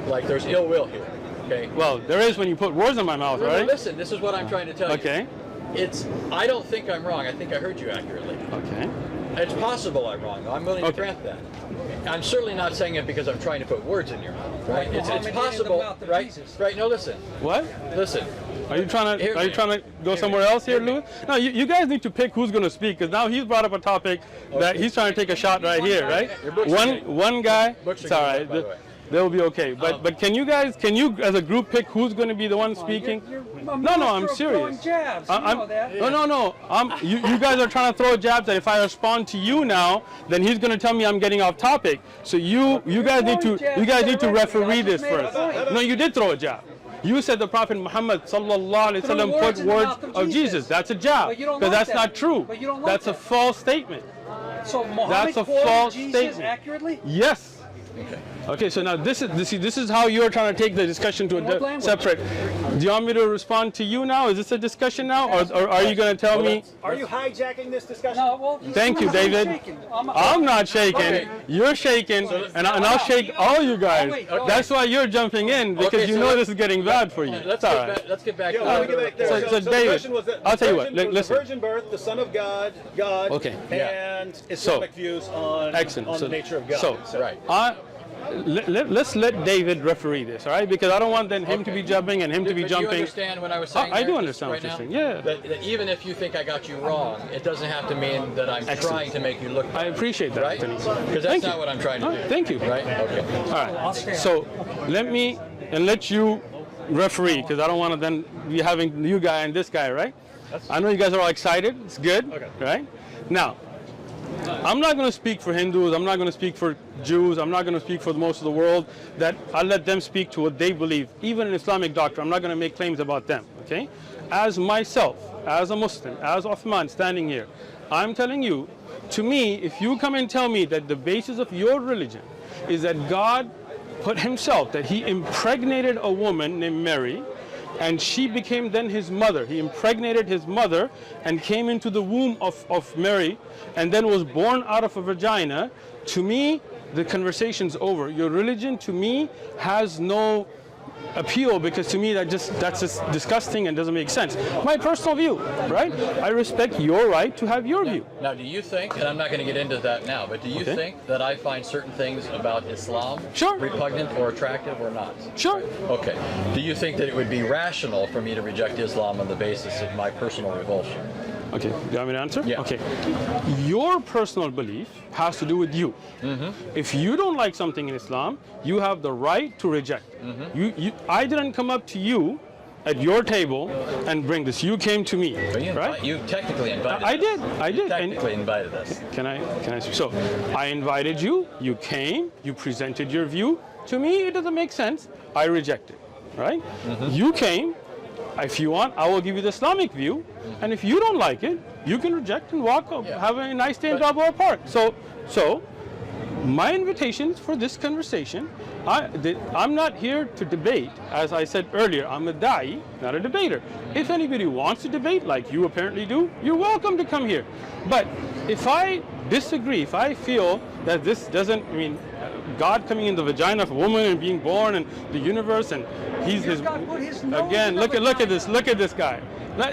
like there's ill will here. Okay. well, there is when you put words in my mouth, No, right? listen, this is what I'm trying to tell you. Okay. I don't think I'm wrong. I think I heard you accurately. Okay. It's possible I'm wrong. I'm willing to grant that. I'm certainly not saying it because I'm trying to put words in your mouth, right? It's possible, right? Right? No, listen. What? Listen. Are you trying to go somewhere else here, Louis? No, you guys need to pick who's going to speak, because now he's brought up a topic that he's trying to take a shot right here, right? One guy. It's all right. They'll be okay. But can you as a group pick who's going to be the one speaking? No, I'm serious. No. You guys are trying to throw jabs that if I respond to you now, then he's going to tell me I'm getting off topic. So you guys need to referee this first. No, you did throw a jab. You said the Prophet Muhammad sallallahu alaihi wasallam put words of Jesus. That's a jab, because that's not true. That's a false statement. So That's a false statement. Accurately? Yes. Okay, so now this is how you're trying to take the discussion to a separate. Do you want me to respond to you now? Is this a discussion now, or are you going to tell me? Are you hijacking this discussion? No, well, Thank you, David. I'm not shaking. Okay. You're shaking, and I'll shake all you guys. Okay. That's why you're jumping in, because Okay, you so know this is getting bad for you. Let's It's all get right. back. Let's get back. Yeah, let me get back there. So the David, question was that I'll tell you what, the listen. virgin birth, the Son of God, Okay. and Islamic views on Excellent. the nature of God. So, Right. let's let David referee this, all right? Because I don't want then him to be jumping and him to be But jumping. Do you understand what I was saying? I do there understand right what you're now? saying. Yeah. That even if you think I got you wrong, it doesn't have to mean that I'm Excellent. trying to make you look I bad. appreciate that, Right? Anthony. Because that's Thank not you. what I'm trying to All do. right, thank you. Right? Okay. All right. So let you referee, because I don't want to then be having you guy and this guy, right? I know you guys are all excited. It's good. Okay. Right? Now, I'm not going to speak for Hindus. I'm not going to speak for Jews. I'm not going to speak for most of the world. That I'll let them speak to what they believe. Even in Islamic doctrine, I'm not going to make claims about them. Okay? As myself, as a Muslim, as Uthman standing here, I'm telling you, to me, if you come and tell me that the basis of your religion is that God put himself, that he impregnated a woman named Mary, and she became then his mother. He impregnated his mother and came into the womb of Mary and then was born out of a vagina. To me, the conversation's over. Your religion, to me, has no appeal, because to me that's just disgusting and doesn't make sense. My personal view, right? I respect your right to have your view. Now, do you think, and I'm not going to get into that now, but do you Okay. think that I find certain things about Islam Sure. repugnant or attractive or not? Sure. Okay. Do you think that it would be rational for me to reject Islam on the basis of my personal revulsion? Okay, do you want me to answer? Yeah. Okay. Your personal belief has to do with you. If you don't like something in Islam, you have the right to reject it. I didn't come up to you at your table and bring this. You came to me, Well, right? You technically invited I us. did. You technically invited us. Can I? So I invited you. You came. You presented your view. To me, it doesn't make sense. I reject it. Right? You came. If you want, I will give you the Islamic view. And if you don't like it, you can reject and walk. Yeah. Have a nice day in Balboa Park. So my invitation is for this conversation. I'm not here to debate. As I said earlier, I'm a da'i, not a debater. If anybody wants to debate, like you apparently do, you're welcome to come here. But if I disagree, if I feel that this doesn't, God coming in the vagina of a woman and being born and the universe, and he's his, God put his nose again, in the look at this guy.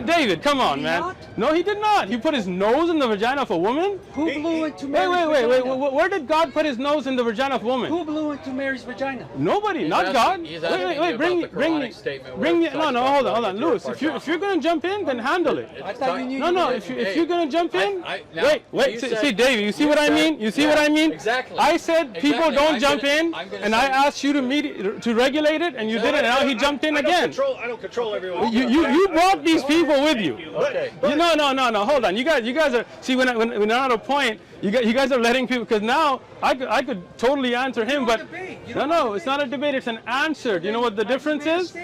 David, come on, Did he man. not? No, he did not. He put his nose in the vagina of a woman? Who blew into Wait, Mary's vagina? where did God put his nose in the vagina of a woman? Who blew into Mary's vagina? Nobody, He's not asking- God. he's asking Wait, you bring about the me, Quranic statement where bring me. it No, talks no, about hold on, going into Lewis. your If you're gonna jump in, then handle it. I thought you knew No, you no. were If you're gonna jump in, now, wait. you See, said- David, you see what I said- mean? You see what I mean? Exactly. I said people Exactly. don't I'm jump gonna- in, I'm gonna and I say- asked you to regulate it, and you did it. And now he jumped in again. I don't control everyone. You brought these people with you. Okay. No. Hold on. You guys are. See, when I'm at a point, you guys are letting people. Because now I could totally answer him, but no, it's not a debate. It's an answer. Do you know what the difference is?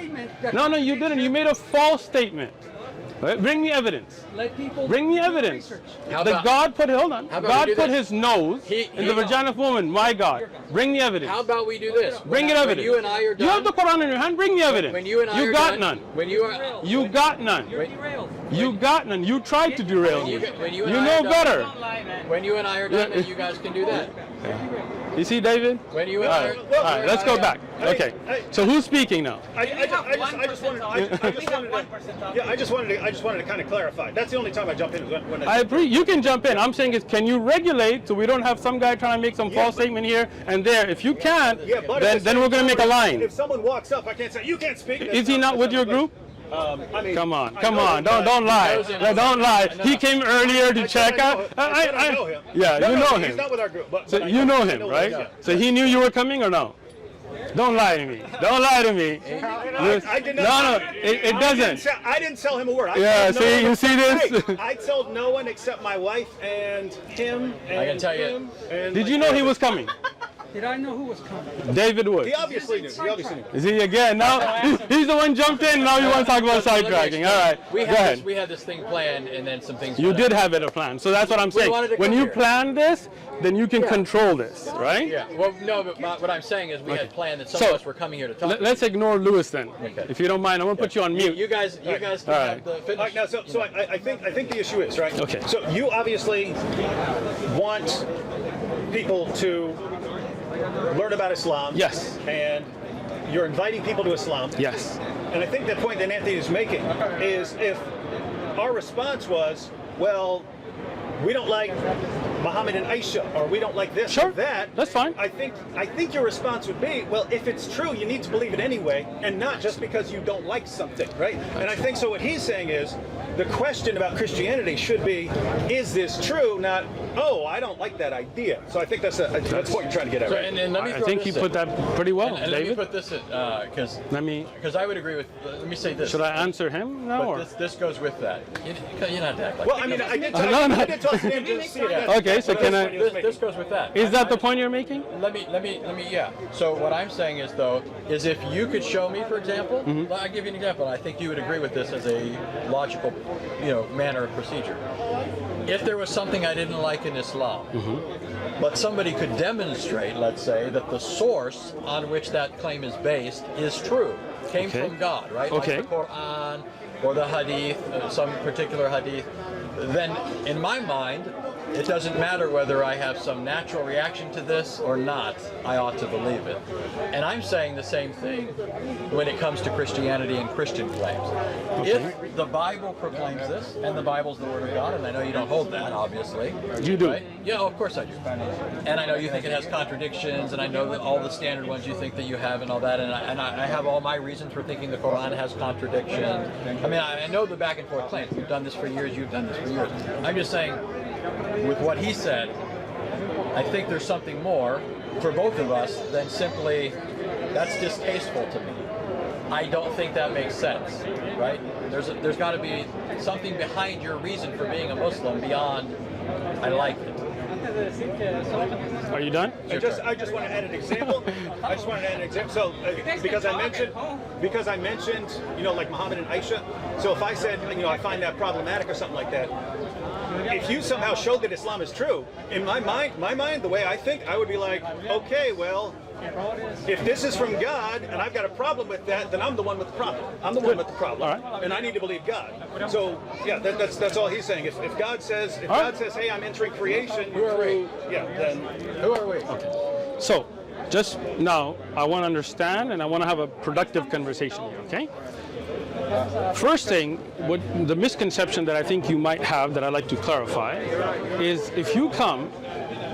No, you didn't. You made a false statement. Right? Bring me evidence. Let people Bring me do evidence. research. How That about- God put. Hold on. How about God we do put this? his nose in the vagina of woman. My God. Bring me evidence. How about we do this? Bring it When evidence. you and I are done. You have the Quran in your hand. Bring me evidence. When you and I you are got done, none. When you are. You got none. You're derailed. You got none. You tried to derail me. When you You and I know are done- better. When you and I are done, then you guys can do that. You see, David? When you All right, all right, let's go back. Okay. So who's speaking now? I just wanted to kind of clarify. That's the only time I jump in. Is when I agree. You can jump in. I'm saying is, can you regulate so we don't have some guy trying to make some false statement here and there? If you can't, then we're going to make a line. If someone walks up, I can't say you can't speak. Is he not with your group? I mean, Come on. Don't lie. Don't lie. He came earlier to check out. I know him. Yeah, you know He's him. not with our group. But So I you know I him, him, right? yeah. So he knew you were coming or no? Don't lie to me. Don't lie to me. I did not. No, it doesn't. I didn't tell him a word. Yeah, see, you see this? Hey, I told no one except my wife and him and I can tell you. him. And Did you know he was coming? Did I know who was coming? David Wood. He obviously knew. He obviously knew. Is he again? Now he's the one jumped in. Now you want to talk about sidetracking. All right, We go ahead. had this thing planned, and then some things. You did have it a plan, so that's what I'm saying. wanted to When come you here. plan this, then you can control this, right? Yeah. Well, no, but what I'm saying is we had planned that some So, of us were coming here to talk. Let's ignore Lewis then, Okay. if you don't mind. I'm gonna put you on mute. You guys can All right. have the All finish. right, now, so I think the issue is right. Okay. So you obviously want people to learn about Islam. Yes. And you're inviting people to Islam. Yes. And I think the point that Anthony is making is if our response was, well, we don't like Muhammad and Aisha, or we don't like this Sure, or that. that's fine. I think your response would be, well, if it's true, you need to believe it anyway, and not just because you don't like something, right? And I think so. What he's saying is, the question about Christianity should be, is this true? Not, oh, I don't like that idea. So I think that's what you're trying to get at, So, right? and let me I throw think this you put in. that pretty well, And let me David. put this in because I would agree with. Let me say this. Should I answer him now? Or? But this goes with that. You're not that like. Well, I mean, I did talk to him to see it. Okay, so can I? This goes with that. Is that the point you're making? Let me. Yeah. So what I'm saying is though, is if you could show me, for example, I'll give you an example. I think you would agree with this as a logical, manner of procedure. If there was something I didn't like in Islam, but somebody could demonstrate, let's say, that the source on which that claim is based is true, came Okay. from God, right? Okay. Like the Quran or the Hadith, some particular Hadith, then in my mind, it doesn't matter whether I have some natural reaction to this or not, I ought to believe it. And I'm saying the same thing when it comes to Christianity and Christian claims. If the Bible proclaims this, and the Bible's the Word of God, and I know you don't hold that, obviously. You do. Right? Yeah, of course I do. And I know you think it has contradictions, and I know that all the standard ones you think that you have and all that, and I have all my reasons for thinking the Quran has contradictions. I mean, I know the back and forth claims. You've done this for years, you've done this for years. I'm just saying, with what he said, I think there's something more for both of us than simply, that's distasteful to me. I don't think that makes sense, right? There's got to be something behind your reason for being a Muslim beyond, I like it. Are you done? I just want to add an example. So because I mentioned, like Muhammad and Aisha. So if I said, I find that problematic or something like that, if you somehow showed that Islam is true, in my mind, the way I think, I would be like, okay, well, if this is from God and I've got a problem with that, then I'm the one with the problem. I'm the one with the problem, All right. and I need to believe God. So yeah, that's all he's saying. If God says, hey, I'm entering creation, Who are we? then Who are we? So, just now, I want to understand and I want to have a productive conversation here, okay? First thing, what the misconception that I think you might have that I'd like to clarify is if you come,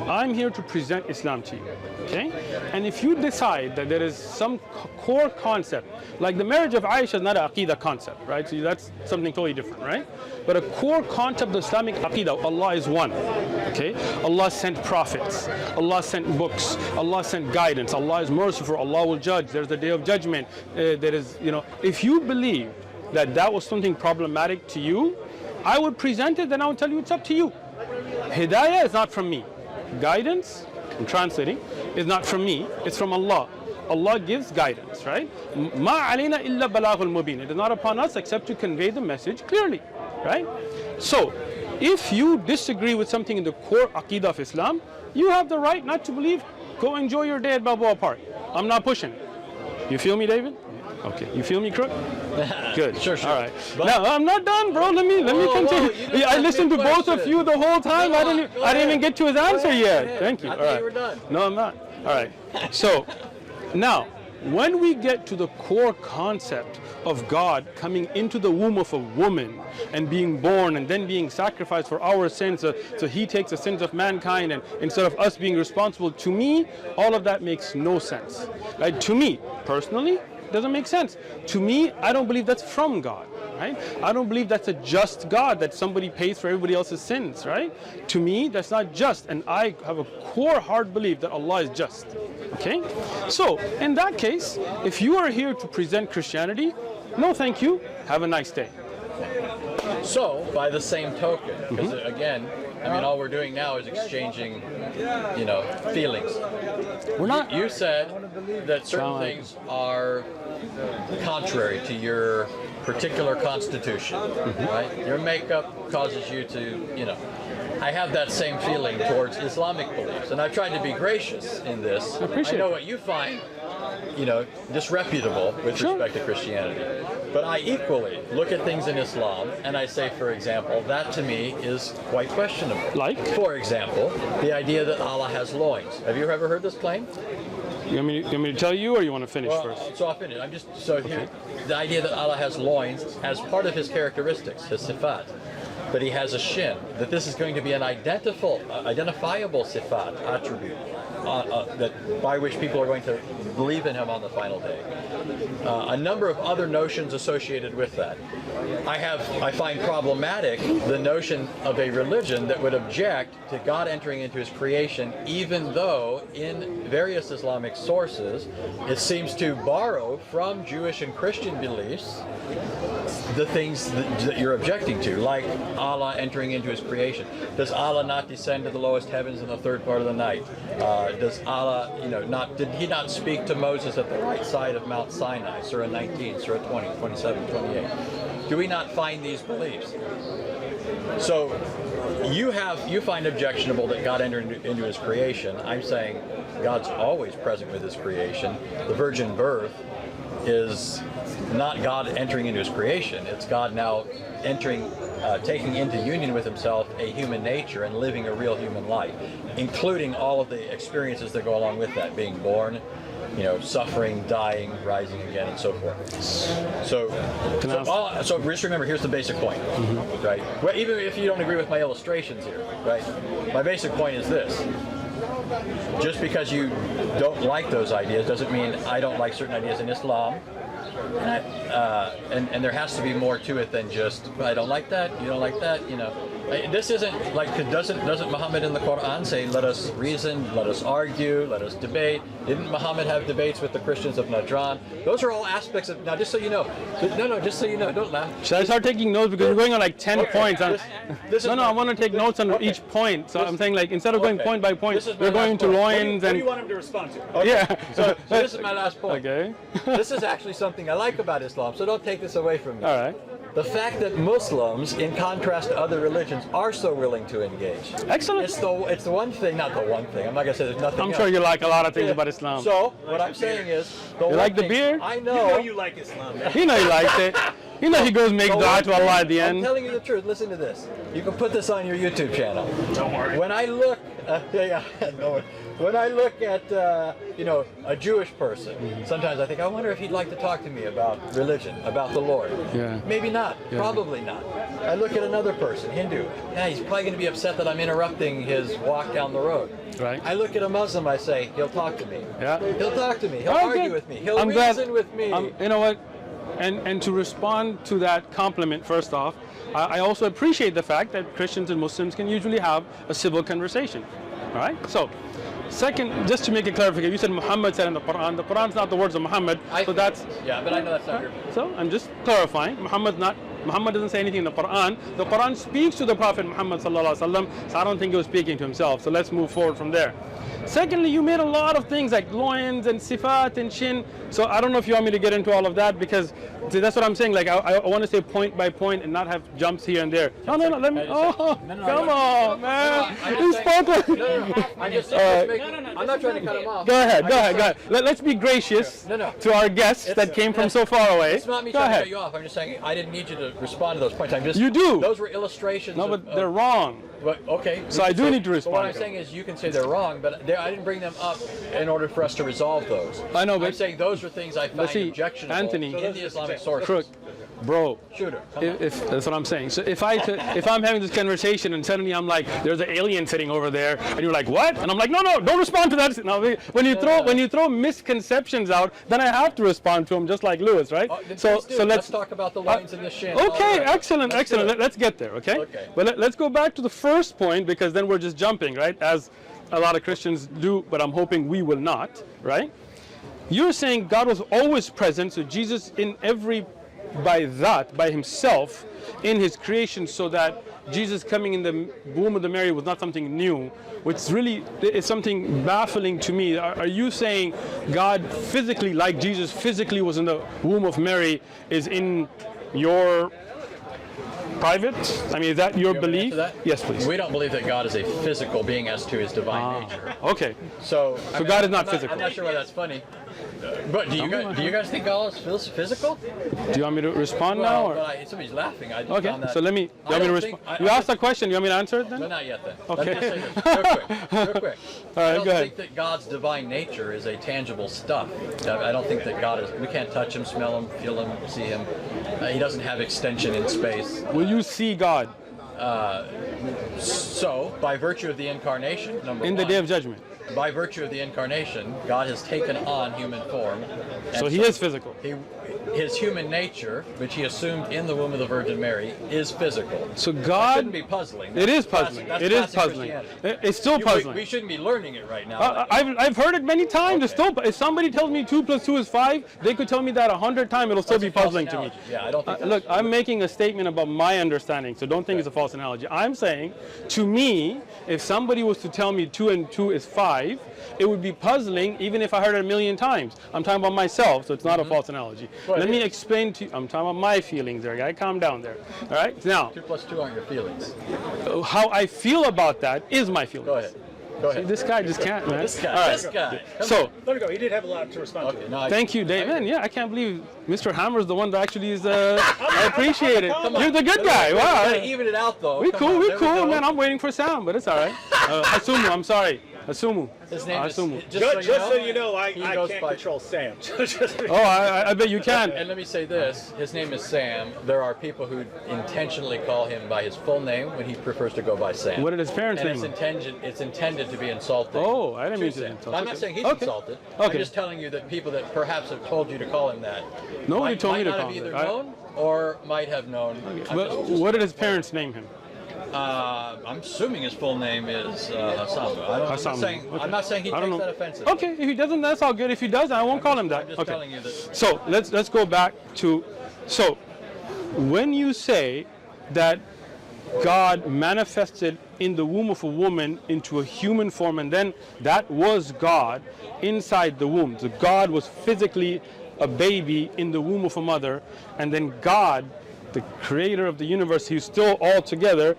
I'm here to present Islam to you, okay? And if you decide that there is some core concept, like the marriage of Aisha is not an Aqidah concept, right? So that's something totally different, right? But a core concept of Islamic Aqidah, Allah is one, okay? Allah sent prophets, Allah sent books, Allah sent guidance, Allah is merciful, Allah will judge, there's the day of judgment, there is, if you believe that was something problematic to you, I would present it, then I would tell you it's up to you. Hidayah is not from me. Guidance, I'm translating, is not from me, it's from Allah. Allah gives guidance, right? Ma alayna illa balaghul mubin. It is not upon us except to convey the message clearly, right? So, if you disagree with something in the core Aqidah of Islam, you have the right not to believe. Go enjoy your day at Balboa Park. I'm not pushing. You feel me, David? Okay. You feel me, Crook? Good. Sure. All right. Now I'm not done, bro. Let me continue. I listened to both of you the whole time. I didn't even get to his answer yet. Thank you. I All thought right. you were done. No, I'm not. All right. So now, when we get to the core concept of God coming into the womb of a woman and being born and then being sacrificed for our sins, so he takes the sins of mankind, and instead of us being responsible, to me, all of that makes no sense. Right? To me, personally, it doesn't make sense. To me, I don't believe that's from God. Right? I don't believe that's a just God, that somebody pays for everybody else's sins, right? To me, that's not just, and I have a core hard belief that Allah is just. Okay? So, in that case, if you are here to present Christianity, no thank you, have a nice day. So, by the same token, because again, I mean, all we're doing now is exchanging, feelings. We're not. You said that certain things are contrary to your particular constitution, right? Your makeup causes you to, I have that same feeling towards Islamic beliefs, and I've tried to be gracious in this. I know what you find, disreputable with respect to Christianity. But I equally look at things in Islam and I say, for example, that to me is quite questionable. Like? For example, the idea that Allah has loins. Have you ever heard this claim? You want me to tell you, or you want to finish first? So I'll finish. Here, the idea that Allah has loins as part of his characteristics, his sifat, but he has a shin, that this is going to be an identifiable sifat, attribute, by which people are going to believe in him on the final day. A number of other notions associated with that. I find problematic the notion of a religion that would object to God entering into his creation, even though in various Islamic sources it seems to borrow from Jewish and Christian beliefs the things that you're objecting to, like Allah entering into his creation. Does Allah not descend to the lowest heavens in the third part of the night? Does Allah, did he not speak to Moses at the right side of Mount Sinai? Surah 19, Surah 20, 27, 28. Do we not find these beliefs? So you find objectionable that God entered into his creation. I'm saying God's always present with his creation. The virgin birth is not God entering into his creation. It's God now taking into union with himself a human nature and living a real human life, including all of the experiences that go along with that, being born, suffering, dying, rising again, and so forth. So just remember, here's the basic point, right? Well, even if you don't agree with my illustrations here, right? My basic point is this. Just because you don't like those ideas doesn't mean I don't like certain ideas in Islam. And there has to be more to it than just, I don't like that, you don't like that, This isn't like, doesn't Muhammad in the Quran say, let us reason, let us argue, let us debate? Didn't Muhammad have debates with the Christians of Najran? Those are all aspects of, now just so you know, just so you know, don't laugh. Should I start taking notes, because we're going on like 10 points? I want to take notes on each point. So I'm saying, like, instead of going point by point, we're going to loins. What do you want him to respond to? Okay. Yeah. So this is my last point. Okay. This is actually something I like about Islam, so don't take this away from me. All right. The fact that Muslims, in contrast to other religions, are so willing to engage. Excellent. It's the one thing, not the one thing. I'm not going to say there's nothing else. I'm sure you like a lot of things about Islam. So, what I'm saying is... You like the beer? I You know... know you like Islam. You know he likes it. You know he goes make dua to Allah at the end. I'm telling you the truth. Listen to this. You can put this on your YouTube channel. Don't worry. When I look... When I look at, a Jewish person, sometimes I think, I wonder if he'd like to talk to me about religion, about the Lord. Yeah. Maybe not. Yeah. Probably not. I look at another person, Hindu. Yeah, he's probably going to be upset that I'm interrupting his walk down the road. Right. I look at a Muslim, I say, he'll talk to me. Yeah. He'll talk to me. He'll argue with me. He'll reason with me. You know what? And to respond to that compliment, first off, I also appreciate the fact that Christians and Muslims can usually have a civil conversation. All right? So, second, just to make a clarification, you said Muhammad said in the Quran's not the words of Muhammad, so that's... Yeah, but I know that's not your... So, I'm just clarifying, Muhammad doesn't say anything in the Quran. The Quran speaks to the Prophet Muhammad sallallahu alaihi wasallam, so I don't think he was speaking to himself. So let's move forward from there. Secondly, you made a lot of things like loins and sifat and shin. So I don't know if you want me to get into all of that, because see, that's what I'm saying. Like I want to say point by point and not have jumps here and there. No, let me. Come on, man. He's spoken. I'm not trying to cut him off. Go ahead. Let's be gracious to our guests that came from so far away. It's not me trying to cut you off. I'm just saying I didn't need you to to respond to those points. I'm just. You do. Those were illustrations. No, but they're wrong. But, okay. So I do need to respond. But what I'm to saying is, you can say they're wrong, but I didn't bring them up in order for us to resolve those. I know, but I'm saying those are things I find objectionable Anthony, in the Islamic sources. Crook, bro. Shooter. If that's what I'm saying. So if I'm having this conversation and suddenly I'm like, there's an alien sitting over there, and you're like, what? And I'm like, no, don't respond to that. No, when you throw misconceptions out, then I have to respond to them, just like Lewis, right? So let's talk about the lines in the shin. Okay, excellent. Let's get there, okay? Okay. But let's go back to the first point, because then we're just jumping, right? As a lot of Christians do, but I'm hoping we will not, right? You're saying God was always present, so Jesus by himself in his creation, so that Jesus coming in the womb of the Mary was not something new, which really is something baffling to me. Are you saying God physically, like Jesus physically was in the womb of Mary, is in your private? I mean, is that your belief? Yes, please. We don't believe that God is a physical being as to his divine nature. Okay. So God is not physical. I'm not sure why that's funny. But do you guys think God is physical? Do you want me to respond now? Or? But somebody's laughing. I just Okay, found that. so let me. You want me to respond? You asked a question. You want me to answer it then? No, not yet then. Okay. Let me just say this real quick. All right, I don't go ahead. think that God's divine nature is a tangible stuff. I don't think that God is. We can't touch him, smell him, feel him, see him. He doesn't have extension in space. Will you see God? So, by virtue of the incarnation, in the day of judgment. By virtue of the incarnation, God has taken on human form. So he is physical. His human nature, which he assumed in the womb of the Virgin Mary, is physical. So That God. shouldn't be puzzling. It is puzzling. That's It is classic puzzling. Christianity. It's still puzzling. We shouldn't be learning it right now. I've heard it many times. Okay. It's still. If somebody tells me 2 + 2 is 5, they could tell me that 100 times. It'll still be puzzling to me. Yeah, I don't think. Look, I'm making a statement about my understanding, so don't think it's a false analogy. I'm saying, to me, if somebody was to tell me 2 and 2 is 5, it would be puzzling even if I heard it 1,000,000 times. I'm talking about myself, so it's not a false analogy. Let me explain to you. I'm talking about my feelings there, guy. Calm down there. All right? Now, 2 + 2 aren't your feelings. how I feel about that is my feelings. Go ahead. Go ahead. See, this guy just can't, man. This guy. All right. This guy. So, Let me go. He did have a lot to respond Okay, to. no, thank you, Dave. Man, yeah, I can't believe Mr. Hammer's the one that actually is. I appreciate it. You're the good guy. We gotta Wow. even it out though. We Come cool. on, We there cool, go. man. I'm waiting for sound, but it's all right. Asumu. I'm sorry. Asumu. His name is. Asumu. Just so you know, I he can't goes by- control Sam. Oh, I bet you can. And let me say this, his name is Sam. There are people who intentionally call him by his full name when he prefers to go by Sam. What did his parents And name him? it's intended to be insulting. Oh, I didn't mean to Sam. insult. I'm not saying he's Okay. insulted. Okay. I'm just telling you that people that perhaps have told you to call him that Nobody told me to might call not him have that. either known or might have known. I'm But just- what did his parents name him? I'm assuming his full name is Hasamu. Hasamu. Okay. I'm not saying he I don't takes know. that offensive. Okay, if he doesn't, that's all good. If he does, I won't call him that. I'm just Okay. telling you that. So let's go back to. So when you say that God manifested in the womb of a woman into a human form, and then that was God inside the womb. So God was physically a baby in the womb of a mother, and then God, the creator of the universe, who's still all together,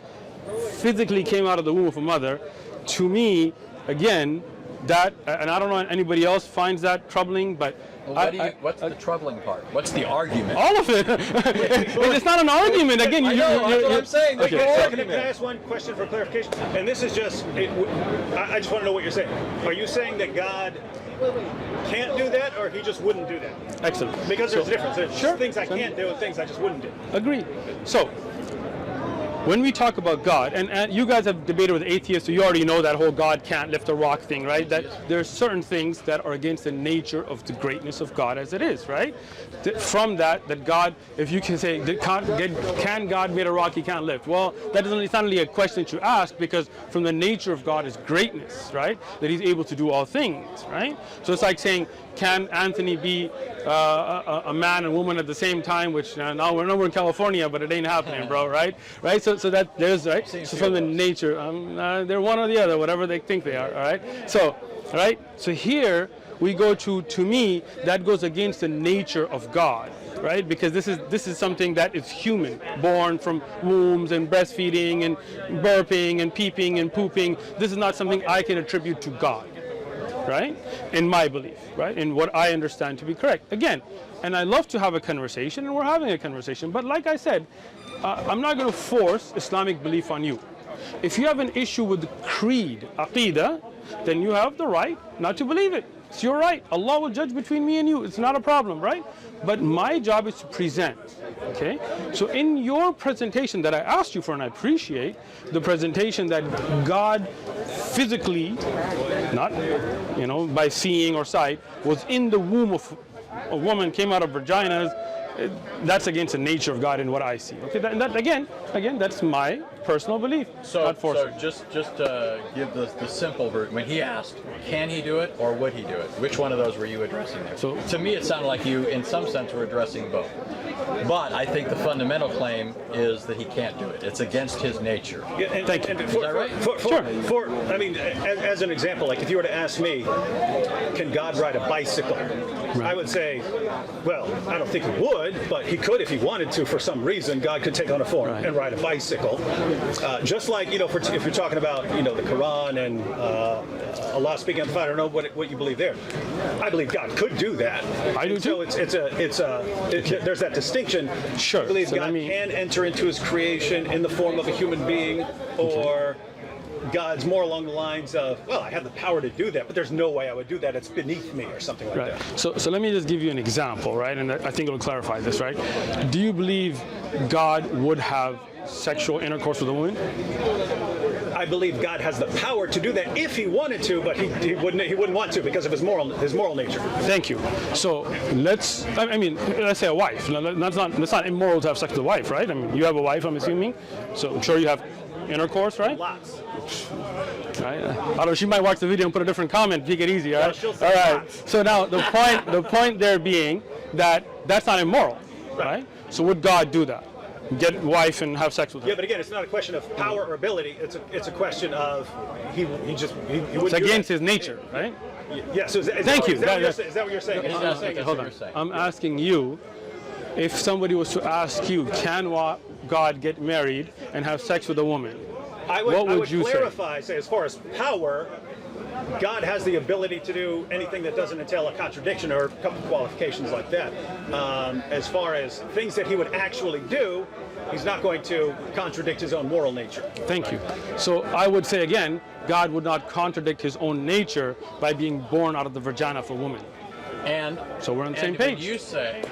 physically came out of the womb of a mother. To me, again, that, and I don't know if anybody else finds that troubling, but What's the troubling part? What's the argument? all of it. It's not an argument. Again, I know, that's what I'm saying. There's Okay. no Can I argument. ask one question for clarification? And this is just, I just want to know what you're saying. Are you saying that God can't do that, or he just wouldn't do that? Excellent. Because there's a difference. There's Sure. things I can't do and things I just wouldn't do. Agreed. So, when we talk about God, and you guys have debated with atheists, so you already know that whole God can't lift a rock thing, right? That there's certain things that are against the nature of the greatness of God as it is, right? From that God, if you can say, can God made a rock he can't lift? Well, it's not really a question that you ask, because from the nature of God is greatness, right? That he's able to do all things, right? So it's like saying, can Anthony be a man and woman at the same time? Which now we're in California, but it ain't happening, bro, right? Right? So that there's right. So from the nature, they're one or the other, whatever they think they are. All right. So, right. So here we go to me that goes against the nature of God, right? Because this is something that is human, born from wombs and breastfeeding and burping and peeping and pooping. This is not something I can attribute to God. right? In my belief, right? In what I understand to be correct. Again, and I love to have a conversation, and we're having a conversation. But like I said, I'm not going to force Islamic belief on you. If you have an issue with the creed, aqidah, then you have the right not to believe it. It's your right. Allah will judge between me and you. It's not a problem, right? But my job is to present, okay? So in your presentation that I asked you for, and I appreciate the presentation that God physically, not, you know, by seeing or sight, was in the womb of a woman, came out of vaginas. That's against the nature of God in what I see. Okay, that again, that's my personal belief. So just give the simple version. When he asked, can he do it or would he do it? Which one of those were you addressing there? So to me, it sounded like you, in some sense, were addressing both. But I think the fundamental claim is that he can't do it. It's against his nature. Yeah, Thank you. Is that right? Sure. I mean, as an example, like if you were to ask me, can God ride a bicycle? Right. I would say, well, I don't think he would, but he could if he wanted to. For some reason, God could take on a form and ride a bicycle. Just like, you know, if you're talking about, you know, the Quran and Allah speaking on the fire, I don't know what you believe there. I believe God could do that. I do too. So there's that distinction. Sure. I believe So God can enter into his creation in the form of a human being, or God's more along the lines of, well, I have the power to do that, but there's no way I would do that. It's beneath me, or something like that. So let me just give you an example, right? And I think it'll clarify this, right? Do you believe God would have sexual intercourse with a woman? I believe God has the power to do that if he wanted to, but he wouldn't want to because of his moral nature. Thank you. So let's say a wife. That's not immoral to have sex with a wife, right? I mean, you have a wife, I'm assuming. So I'm sure you have intercourse, right? Lots. Right. I don't know. She might watch the video and put a different comment. Take it easy, all right? Yeah, she'll say all right. lots. So now the point there being that that's not immoral, right? So would God do that? Get wife and have sex with her? Yeah, but again, it's not a question of power or ability. It's a question of he wouldn't. It's against his nature, right? Yeah. So Thank you. Is that what you're saying? Hold on. I'm asking you, if somebody was to ask you, can God get married and have sex with a woman? What would you clarify, say, as far as power, God has the ability to do anything that doesn't entail a contradiction or a couple qualifications like that. As far as things that he would actually do, he's not going to contradict his own moral nature. Thank you. So I would say again, God would not contradict his own nature by being born out of the vagina of a woman. And so we're on the same page.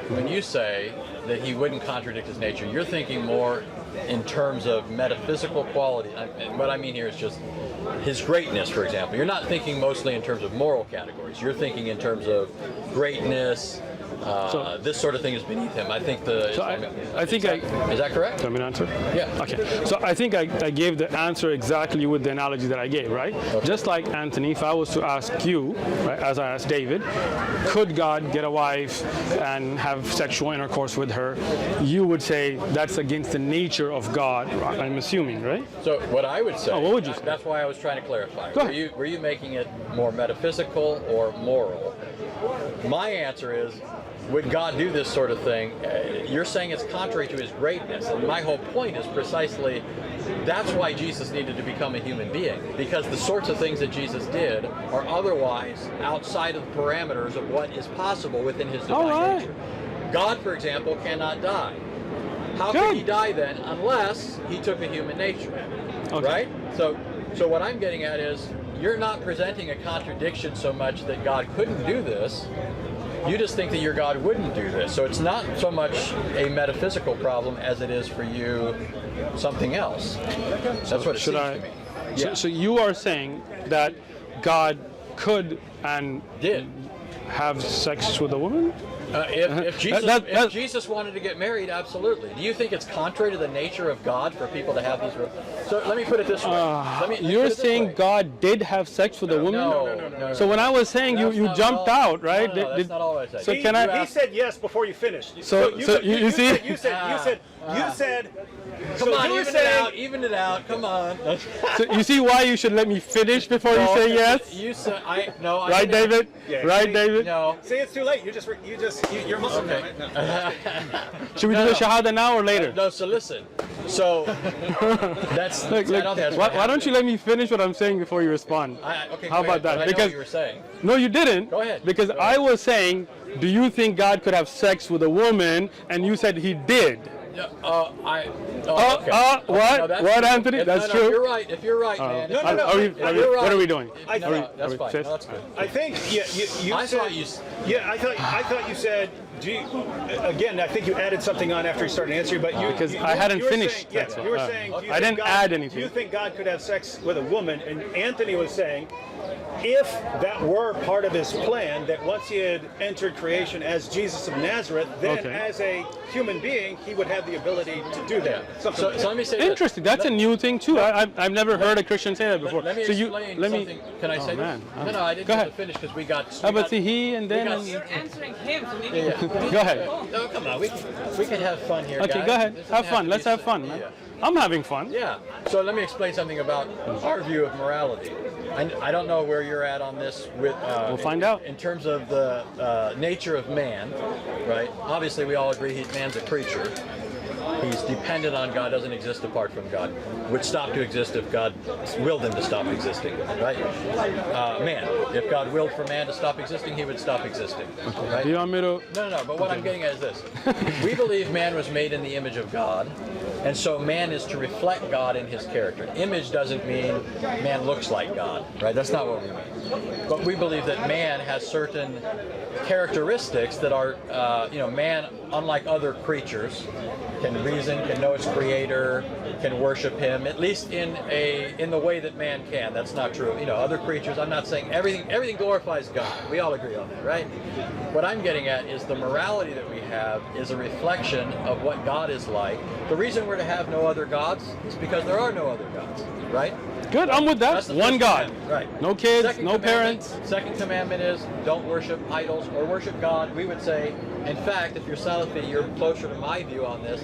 When you say that he wouldn't contradict his nature, you're thinking more in terms of metaphysical quality. And what I mean here is just his greatness, for example. You're not thinking mostly in terms of moral categories. You're thinking in terms of greatness. This sort of thing is beneath him. I think is that correct? Let me answer. Yeah. Okay. So I think I gave the answer exactly with the analogy that I gave, right? Okay. Just like Anthony, if I was to ask you, right, as I asked David, could God get a wife and have sexual intercourse with her? You would say that's against the nature of God. I'm assuming, right? So what I would say. What would you say? That's why I was trying to clarify. Go ahead. Were you making it more metaphysical or moral? My answer is, would God do this sort of thing? You're saying it's contrary to his greatness, and my whole point is precisely that's why Jesus needed to become a human being, because the sorts of things that Jesus did are otherwise outside of the parameters of what is possible within his divine nature. God, for example, cannot die. How could he die then unless he took a human nature, right? So what I'm getting at is you're not presenting a contradiction so much that God couldn't do this. You just think that your God wouldn't do this. So it's not so much a metaphysical problem as it is for you something else. That's what it seems to me. Yeah. So you are saying that God could and did have sex with a woman? If Jesus wanted to get married, absolutely. Do you think it's contrary to the nature of God for people to have these? So let me put it this way. You're saying God did have sex with a woman? No. So when I was saying you jumped out, right? No, that's not all I said. So he said yes before you finished. You see? You said. Come on, even it out. Come on. So you see why you should let me finish before you say yes? You said right, David? Yeah, right, David? No. See, it's too late. You're Muslim. Okay. Should we do the Shahada now or later? No. So listen. So that's. Look, I don't think that's why don't you let me finish what I'm saying before you respond? Okay, How about that? I know Because what you were saying. no, you didn't. Go ahead. Because Go ahead. I was saying, do you think God could have sex with a woman? And you said he did. Okay. What? No, What, Anthony? That's no, true. You're right. If you're right, man. No, What are we doing? That's fine. No, that's good. I think you I said. thought you. Yeah, I thought you said. Again, I think you added something on after you started answering, but you Because I hadn't you were finished, Saying, that's yeah, all. you were saying. Do you I think didn't God, add anything. Do you think God could have sex with a woman? And Anthony was saying, if that were part of his plan, that once he had entered creation as Jesus of Nazareth, then as a human being, he would have the ability to do that. So let me say this. Interesting. That's a new thing too. I've never heard a Christian say that before. Let me explain something. Can I say this? man. No, I didn't Go get ahead. to finish because we got. But see, he and then. You're answering him, so maybe. Yeah. Go ahead. No, come on. We can have fun here. Okay, guys. go ahead. This doesn't Have fun. to Let's be have so- fun, man. Yeah. I'm having fun. Yeah. So let me explain something about our view of morality. I don't know where you're at on this. We'll find out. In terms of the nature of man, right? Obviously, we all agree man's a creature. He's dependent on God, doesn't exist apart from God. Would stop to exist if God willed him to stop existing, right? Man, if God willed for man to stop existing, he would stop existing, right? Do you want me to? No, but what I'm getting at is this. We believe man was made in the image of God, and so man is to reflect God in his character. Image doesn't mean man looks like God, right? That's not what we mean. But we believe that man has certain characteristics that are, man, unlike other creatures, can reason, can know its creator, can worship him, at least in the way that man can. That's not true. Other creatures, I'm not saying everything glorifies God. We all agree on that, right? What I'm getting at is the morality that we have is a reflection of what God is like. The reason we're to have no other gods is because there are no other gods, right? Good, I'm with that. That's the One first God. commandment, right? No kids, Second no commandment- parents. Second commandment is don't worship idols or worship God. We would say, in fact, if you're Salafi, you're closer to my view on this.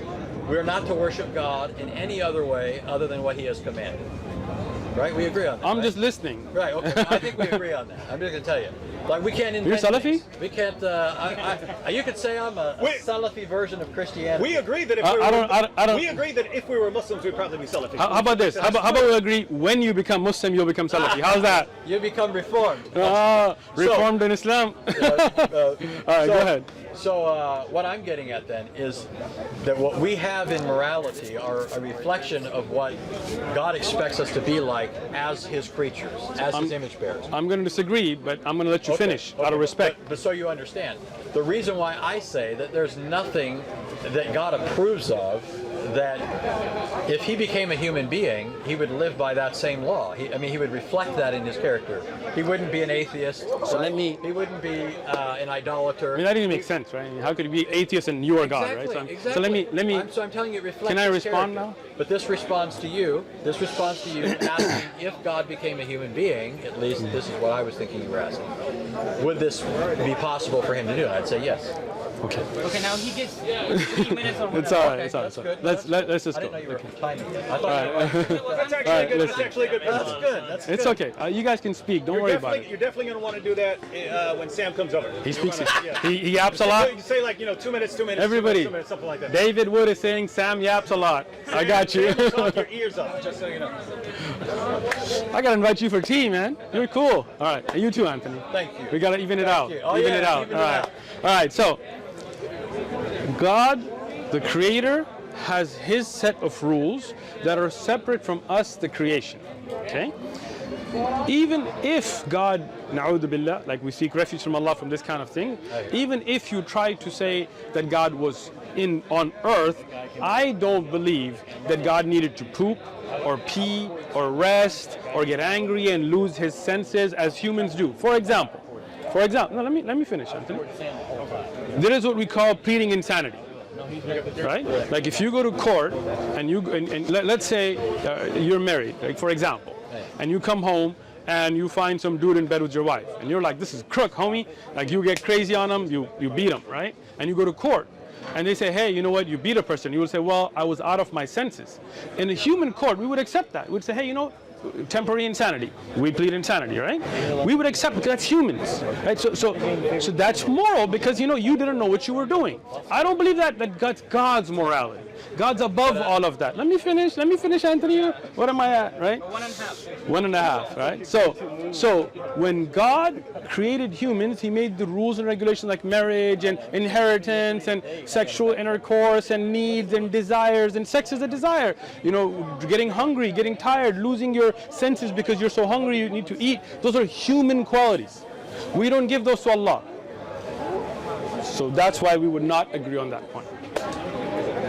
We're not to worship God in any other way other than what He has commanded. Right? We agree on that. I'm right? just listening. Right. Okay. I think we agree on that. I'm just gonna tell you. Like we can't. You're Salafi? things. We can't. You could say I'm a Salafi version of Christianity. We agree that if I don't. we agree that if we were Muslims, we'd probably be Salafi. How about this? How about we agree? When you become Muslim, you'll become Salafi. How's that? You become reformed. Reformed in Islam. All right, go ahead. So what I'm getting at then is that what we have in morality are a reflection of what God expects us to be like as His creatures, as His image bearers. I'm going to disagree, but I'm going to let you finish out of respect. But so you understand, the reason why I say that there's nothing that God approves of that if He became a human being, He would live by that same law. He would reflect that in His character. He wouldn't be an atheist. So right? let me. He wouldn't be an idolater. I mean, that didn't make sense, right? How could you be atheist and you are God, right? Exactly. So let me. I'm telling you, it reflects. Can I His respond character. now? But this responds to you. This responds to you asking if God became a human being. At least this is what I was thinking you were asking. Would this be possible for Him to do? And I'd say yes. Okay. Okay, now he gets 3 minutes or whatever. It's all right. Okay, It's all right. that's good. Let's just I go. didn't know you were Okay. timing it. I thought you were. That's actually Alright, good. listen. That's actually a good. That's good. That's It's good. okay. You guys can speak. Don't worry about it. You're definitely going to want to do that when Sam comes over. He speaks. Yeah. He yaps a lot. You say like 2 minutes, 2 minutes. Everybody. 2 minutes, something like that. David Wood is saying Sam yaps a lot. I got you. Sam will talk your ears off, just so you know. I gotta invite you for tea, man. You're cool. All right, and you too, Anthony. Thank you. We gotta even it out. you. Oh, even yeah, it out. even All it right. out. All right. So, God, the Creator, has His set of rules that are separate from us, the creation. Okay. Even if God, na'udhu billah, like we seek refuge from Allah from this kind of thing, even if you try to say that God was on earth, I don't believe that God needed to poop or pee or rest or get angry and lose his senses as humans do. For example, no, let me finish, Anthony. There is what we call pleading insanity. Right? Like if you go to court and let's say you're married, like for example, and you come home and you find some dude in bed with your wife, and you're like, this is crook, homie. Like you get crazy on him, you beat him, right? And you go to court, and they say, hey, you know what? You beat a person. You would say, well, I was out of my senses. In a human court, we would accept that. We would say, hey, you know, temporary insanity. We plead insanity, right? We would accept because that's humans, right? So that's moral because you didn't know what you were doing. I don't believe that's God's morality. God's above all of that. Let me finish, Anthony. What am I at, right? 1.5. 1.5, right? So when God created humans, he made the rules and regulations like marriage and inheritance and sexual intercourse and needs and desires, and sex is a desire. You know, getting hungry, getting tired, losing your senses because you're so hungry you need to eat. Those are human qualities. We don't give those to Allah. So that's why we would not agree on that point.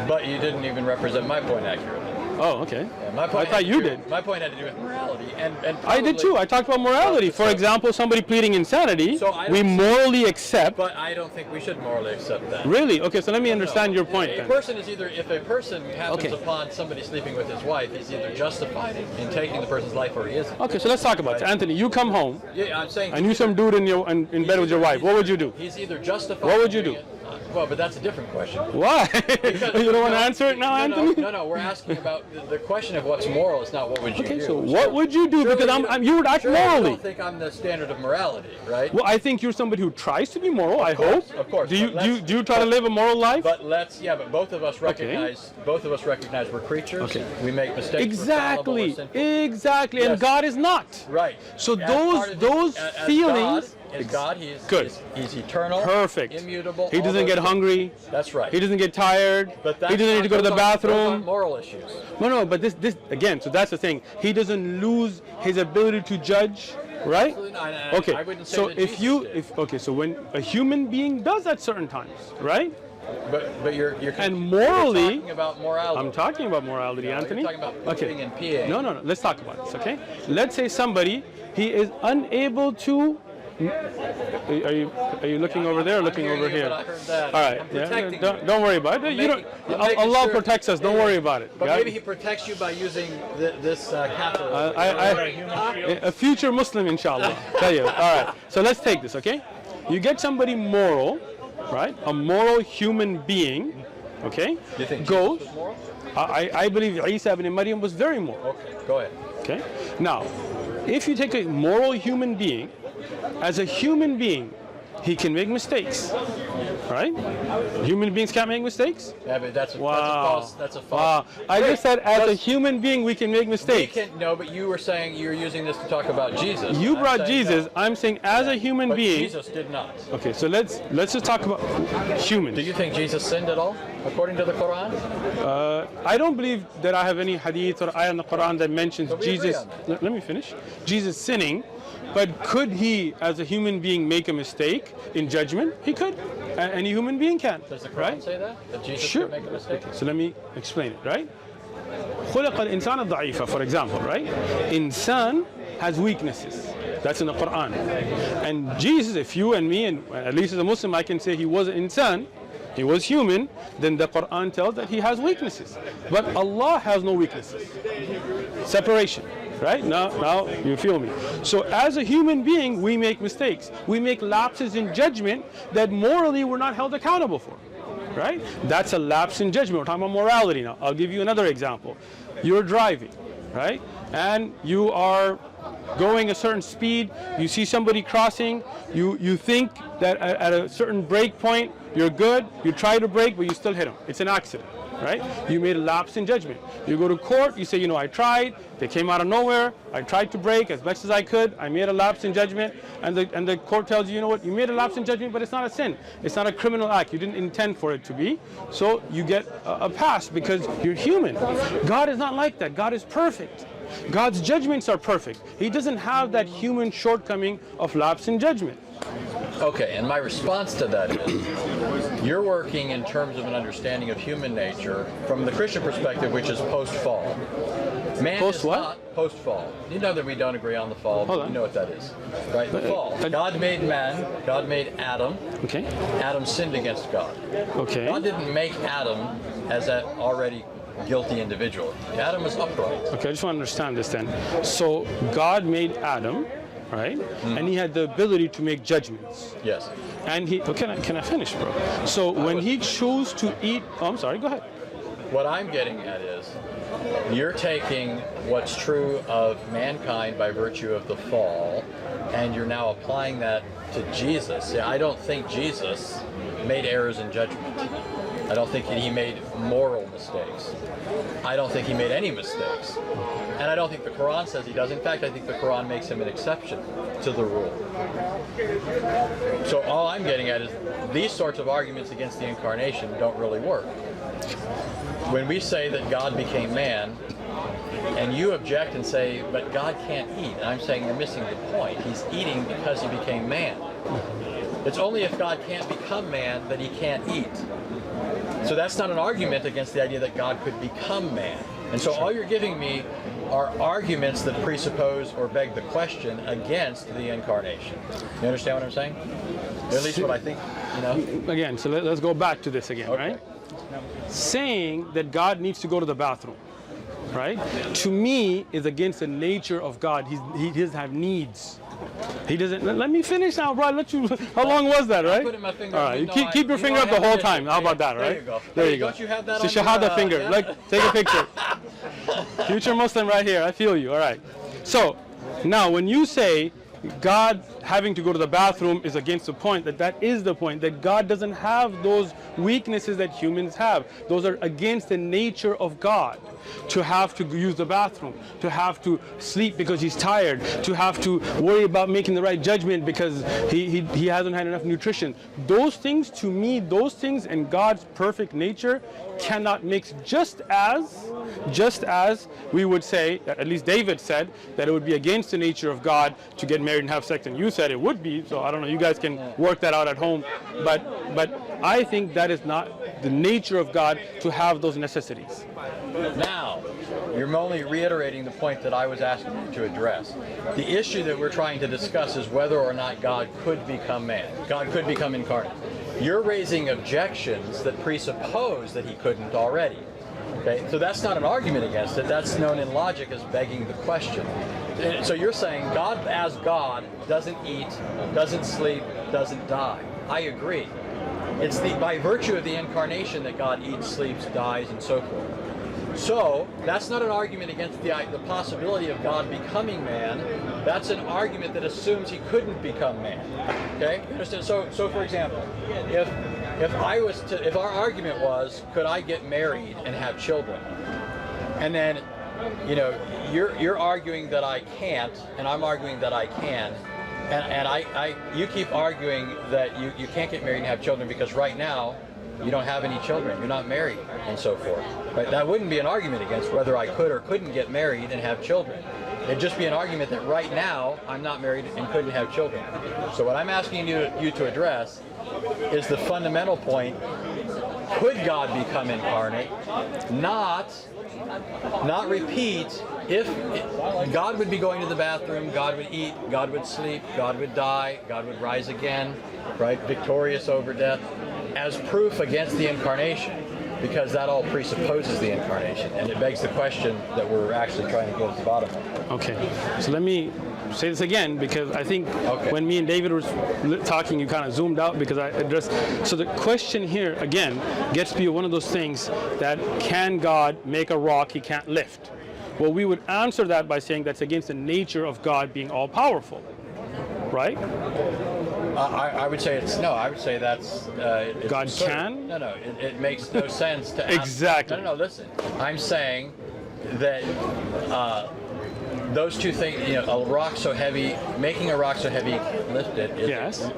But you didn't even represent my point accurately. Oh, okay. Yeah, my point I thought you did. My point had to do with morality, and I did too. I talked about morality. For example, somebody pleading insanity, we morally accept. But I don't think we should morally accept that. Really? Okay, so let me understand your point A then. person is either, if a person happens upon somebody sleeping with his wife, he's either justified in taking the person's life or he isn't. Okay, so let's talk about it. Anthony, you come home Yeah, I'm saying. and you some dude in bed with your wife. What would you do? He's either justified. What would you doing do? it- Well, but that's a different question. Why? You don't want to answer it now, Anthony? No, we're asking about the question of what's moral is not what would you do. Okay, so what would you do? Because you would act surely morally. you don't think I'm the standard of morality, right? Well, I think you're somebody who tries to be moral, I hope. Of course. Do but you try to live a moral life? But both of us recognize we're creatures. Okay. We make mistakes. Exactly. We're fallible, we're sinful. Exactly. And Yes. God is not. Right. So As part of those as feelings. God, as God, he's Good. He's eternal. Perfect. Immutable. He all doesn't those get things. hungry. That's right. He doesn't get tired. But He doesn't need to go to the those aren't bathroom. moral issues. No, but this again. So that's the thing. He doesn't lose his ability to judge, right? Absolutely not. And Okay. I wouldn't say So that if Jesus did. so when a human being does at certain times, right? But you're And morally, you're talking about morality. I'm talking about morality, Anthony. You're talking about pooping and peeing. No. Let's talk about this, okay? Let's say somebody he is unable to. Are you looking over there or looking over here? But I heard that. All right. I'm protecting you. Don't worry about it. I'm Allah sure- protects us. Don't worry about it. But Got maybe it? he protects you by using this catheter. A future Muslim, inshallah. Tell you. All right. So let's take this, okay? You get somebody moral, right? A moral human being, okay? You think goes. Jesus was moral? I believe Isa ibn Maryam was very moral. Okay, go ahead. Okay. Now, if you take a moral human being, as a human being, he can make mistakes, right? Human beings can't make mistakes. Yeah, but that's a Wow. false. Wow. I just said as a Let's- human being we can make mistakes. No, but you were saying you were using this to talk about Jesus. You I'm brought saying Jesus. no. I'm saying as a human But being. Jesus did not. Okay, so let's just talk about humans. Do you think Jesus sinned at all, according to the Quran? I don't believe that I have any hadith or ayah in the Quran that mentions But we agree Jesus. on that. Let me finish. Jesus sinning, but could he, as a human being, make a mistake in judgment? He could. Any human being can. Does the Quran right? say that? That Jesus Sure. could make a mistake? So let me explain it, right? خلق الإنسان ضعيفا, for example, right? Insan has weaknesses. That's in the Quran. And Jesus, if you and me, and at least as a Muslim, I can say he was an insan, he was human, then the Quran tells that he has weaknesses. But Allah has no weaknesses. Separation. Right? Now you feel me. So as a human being, we make mistakes. We make lapses in judgment that morally we're not held accountable for. Right? That's a lapse in judgment. We're talking about morality now. I'll give you another example. You're driving, right? And you are going a certain speed. You see somebody crossing. You think that at a certain break point, you're good. You try to brake, but you still hit them. It's an accident. Right? You made a lapse in judgment. You go to court, you say, I tried, they came out of nowhere, I tried to brake as best as I could, I made a lapse in judgment, and the court tells you, you know what, you made a lapse in judgment, but it's not a sin. It's not a criminal act. You didn't intend for it to be. So you get a pass because you're human. God is not like that. God is perfect. God's judgments are perfect. He doesn't have that human shortcoming of lapse in judgment. Okay, and my response to that is, you're working in terms of an understanding of human nature from the Christian perspective, which is post-fall. Man Post is what? not post-fall. You know that we don't agree on the fall, Hold but on. you know what that is, right? The fall. God made man. God made Adam. Okay. Adam sinned against God. Okay. God didn't make Adam as that already guilty individual. Adam was upright. Okay, I just want to understand this then. So God made Adam, right? And he had the ability to make judgments. Yes. And he, can I finish, bro? So when he chose to eat, I'm sorry, go ahead. What I'm getting at is, you're taking what's true of mankind by virtue of the fall, and you're now applying that to Jesus. See, I don't think Jesus made errors in judgment. I don't think he made moral mistakes. I don't think he made any mistakes. And I don't think the Quran says he does. In fact, I think the Quran makes him an exception to the rule. So all I'm getting at is these sorts of arguments against the Incarnation don't really work. When we say that God became man, and you object and say, but God can't eat, and I'm saying you're missing the point. He's eating because he became man. It's only if God can't become man that he can't eat. So that's not an argument against the idea that God could become man. And so all you're giving me are arguments that presuppose or beg the question against the Incarnation. You understand what I'm saying? At least what I think, you know? Again, so let's go back to this again, Okay. right? Saying that God needs to go to the bathroom, right? To me, is against the nature of God. He doesn't have needs. He doesn't. Let me finish now, bro. How long was that, right? I'm putting my finger All up. right, You you know keep your you finger know up I the have whole an time. issue. How about that, There right? you go. There Hey, you go. don't you have that It's on Shahada your, finger. yeah? Look, take a picture. Future Muslim right here. I feel you. All right. So now, when you say God having to go to the bathroom is against the point, that is the point, that God doesn't have those weaknesses that humans have. Those are against the nature of God. To have to use the bathroom, to have to sleep because he's tired, to have to worry about making the right judgment because he hasn't had enough nutrition. Those things, to me, those things and God's perfect nature cannot mix, just as we would say, at least David said, that it would be against the nature of God to get married and have sex, and you said it would be, so I don't know, you guys can work that out at home, but I think that is not the nature of God to have those necessities. Now, you're only reiterating the point that I was asking you to address. The issue that we're trying to discuss is whether or not God could become man. God could become incarnate. You're raising objections that presuppose that he couldn't already. Okay, so that's not an argument against it. That's known in logic as begging the question. So you're saying God as God doesn't eat, doesn't sleep, doesn't die. I agree. It's by virtue of the Incarnation that God eats, sleeps, dies, and so forth. So that's not an argument against the possibility of God becoming man. That's an argument that assumes he couldn't become man. Okay? Understand? So for example, if our argument was, could I get married and have children, and then, you know, you're arguing that I can't, and I'm arguing that I can. And you keep arguing that you can't get married and have children because right now you don't have any children, you're not married, and so forth. Right? That wouldn't be an argument against whether I could or couldn't get married and have children. It'd just be an argument that right now I'm not married and couldn't have children. So what I'm asking you to address is the fundamental point: could God become incarnate? Not repeat. If God would be going to the bathroom, God would eat, God would sleep, God would die, God would rise again, right, victorious over death, as proof against the Incarnation, because that all presupposes the Incarnation, and it begs the question that we're actually trying to get at the bottom of. Okay, so let me say this again, because I think when me and David were talking, you kind of zoomed out because I addressed. So the question here, again, gets to be one of those things that, can God make a rock he can't lift? Well, we would answer that by saying that's against the nature of God being all-powerful, right? I would say it's no. I would say that's it's God absurd. can? No. It makes no sense to ask. Exactly. No. Listen, I'm saying that those two things. You know, a rock so heavy, making a rock so heavy you can't lift it. Yes.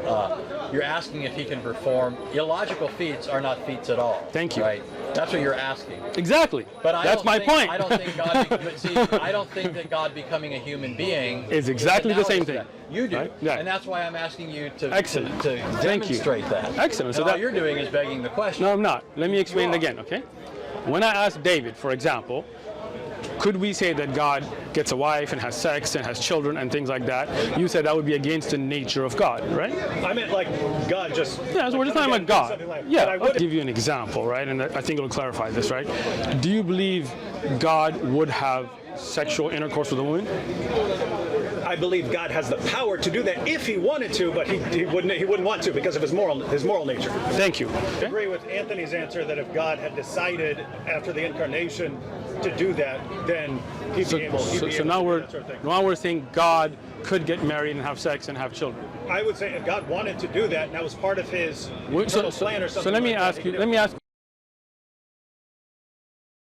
You're asking if he can perform illogical feats are not feats at all. Thank you. Right. That's what you're asking. Exactly. But that's my point. I don't think God. But see, I don't think that God becoming a human being is exactly the same thing. You do, right? Yeah. and that's why I'm asking you to Excellent. to Thank you. demonstrate that. Excellent. So and all that you're doing is begging the question. No, I'm not. Let me explain it again, okay? When I asked David, for example, could we say that God gets a wife and has sex and has children and things like that? You said that would be against the nature of God, right? I meant like God just. Yeah, so we're just talking about God. Like, Yeah, I I'll give you an example, right? And I think it'll clarify this, right? Do you believe God would have sexual intercourse with a woman? I believe God has the power to do that if he wanted to, but he wouldn't want to because of his moral nature. Thank you. I agree with Anthony's answer that if God had decided after the Incarnation to do that, then he'd be able to do that sort of thing. Now we're saying God could get married and have sex and have children. I would say if God wanted to do that, and that was part of his eternal plan or something. So let me ask you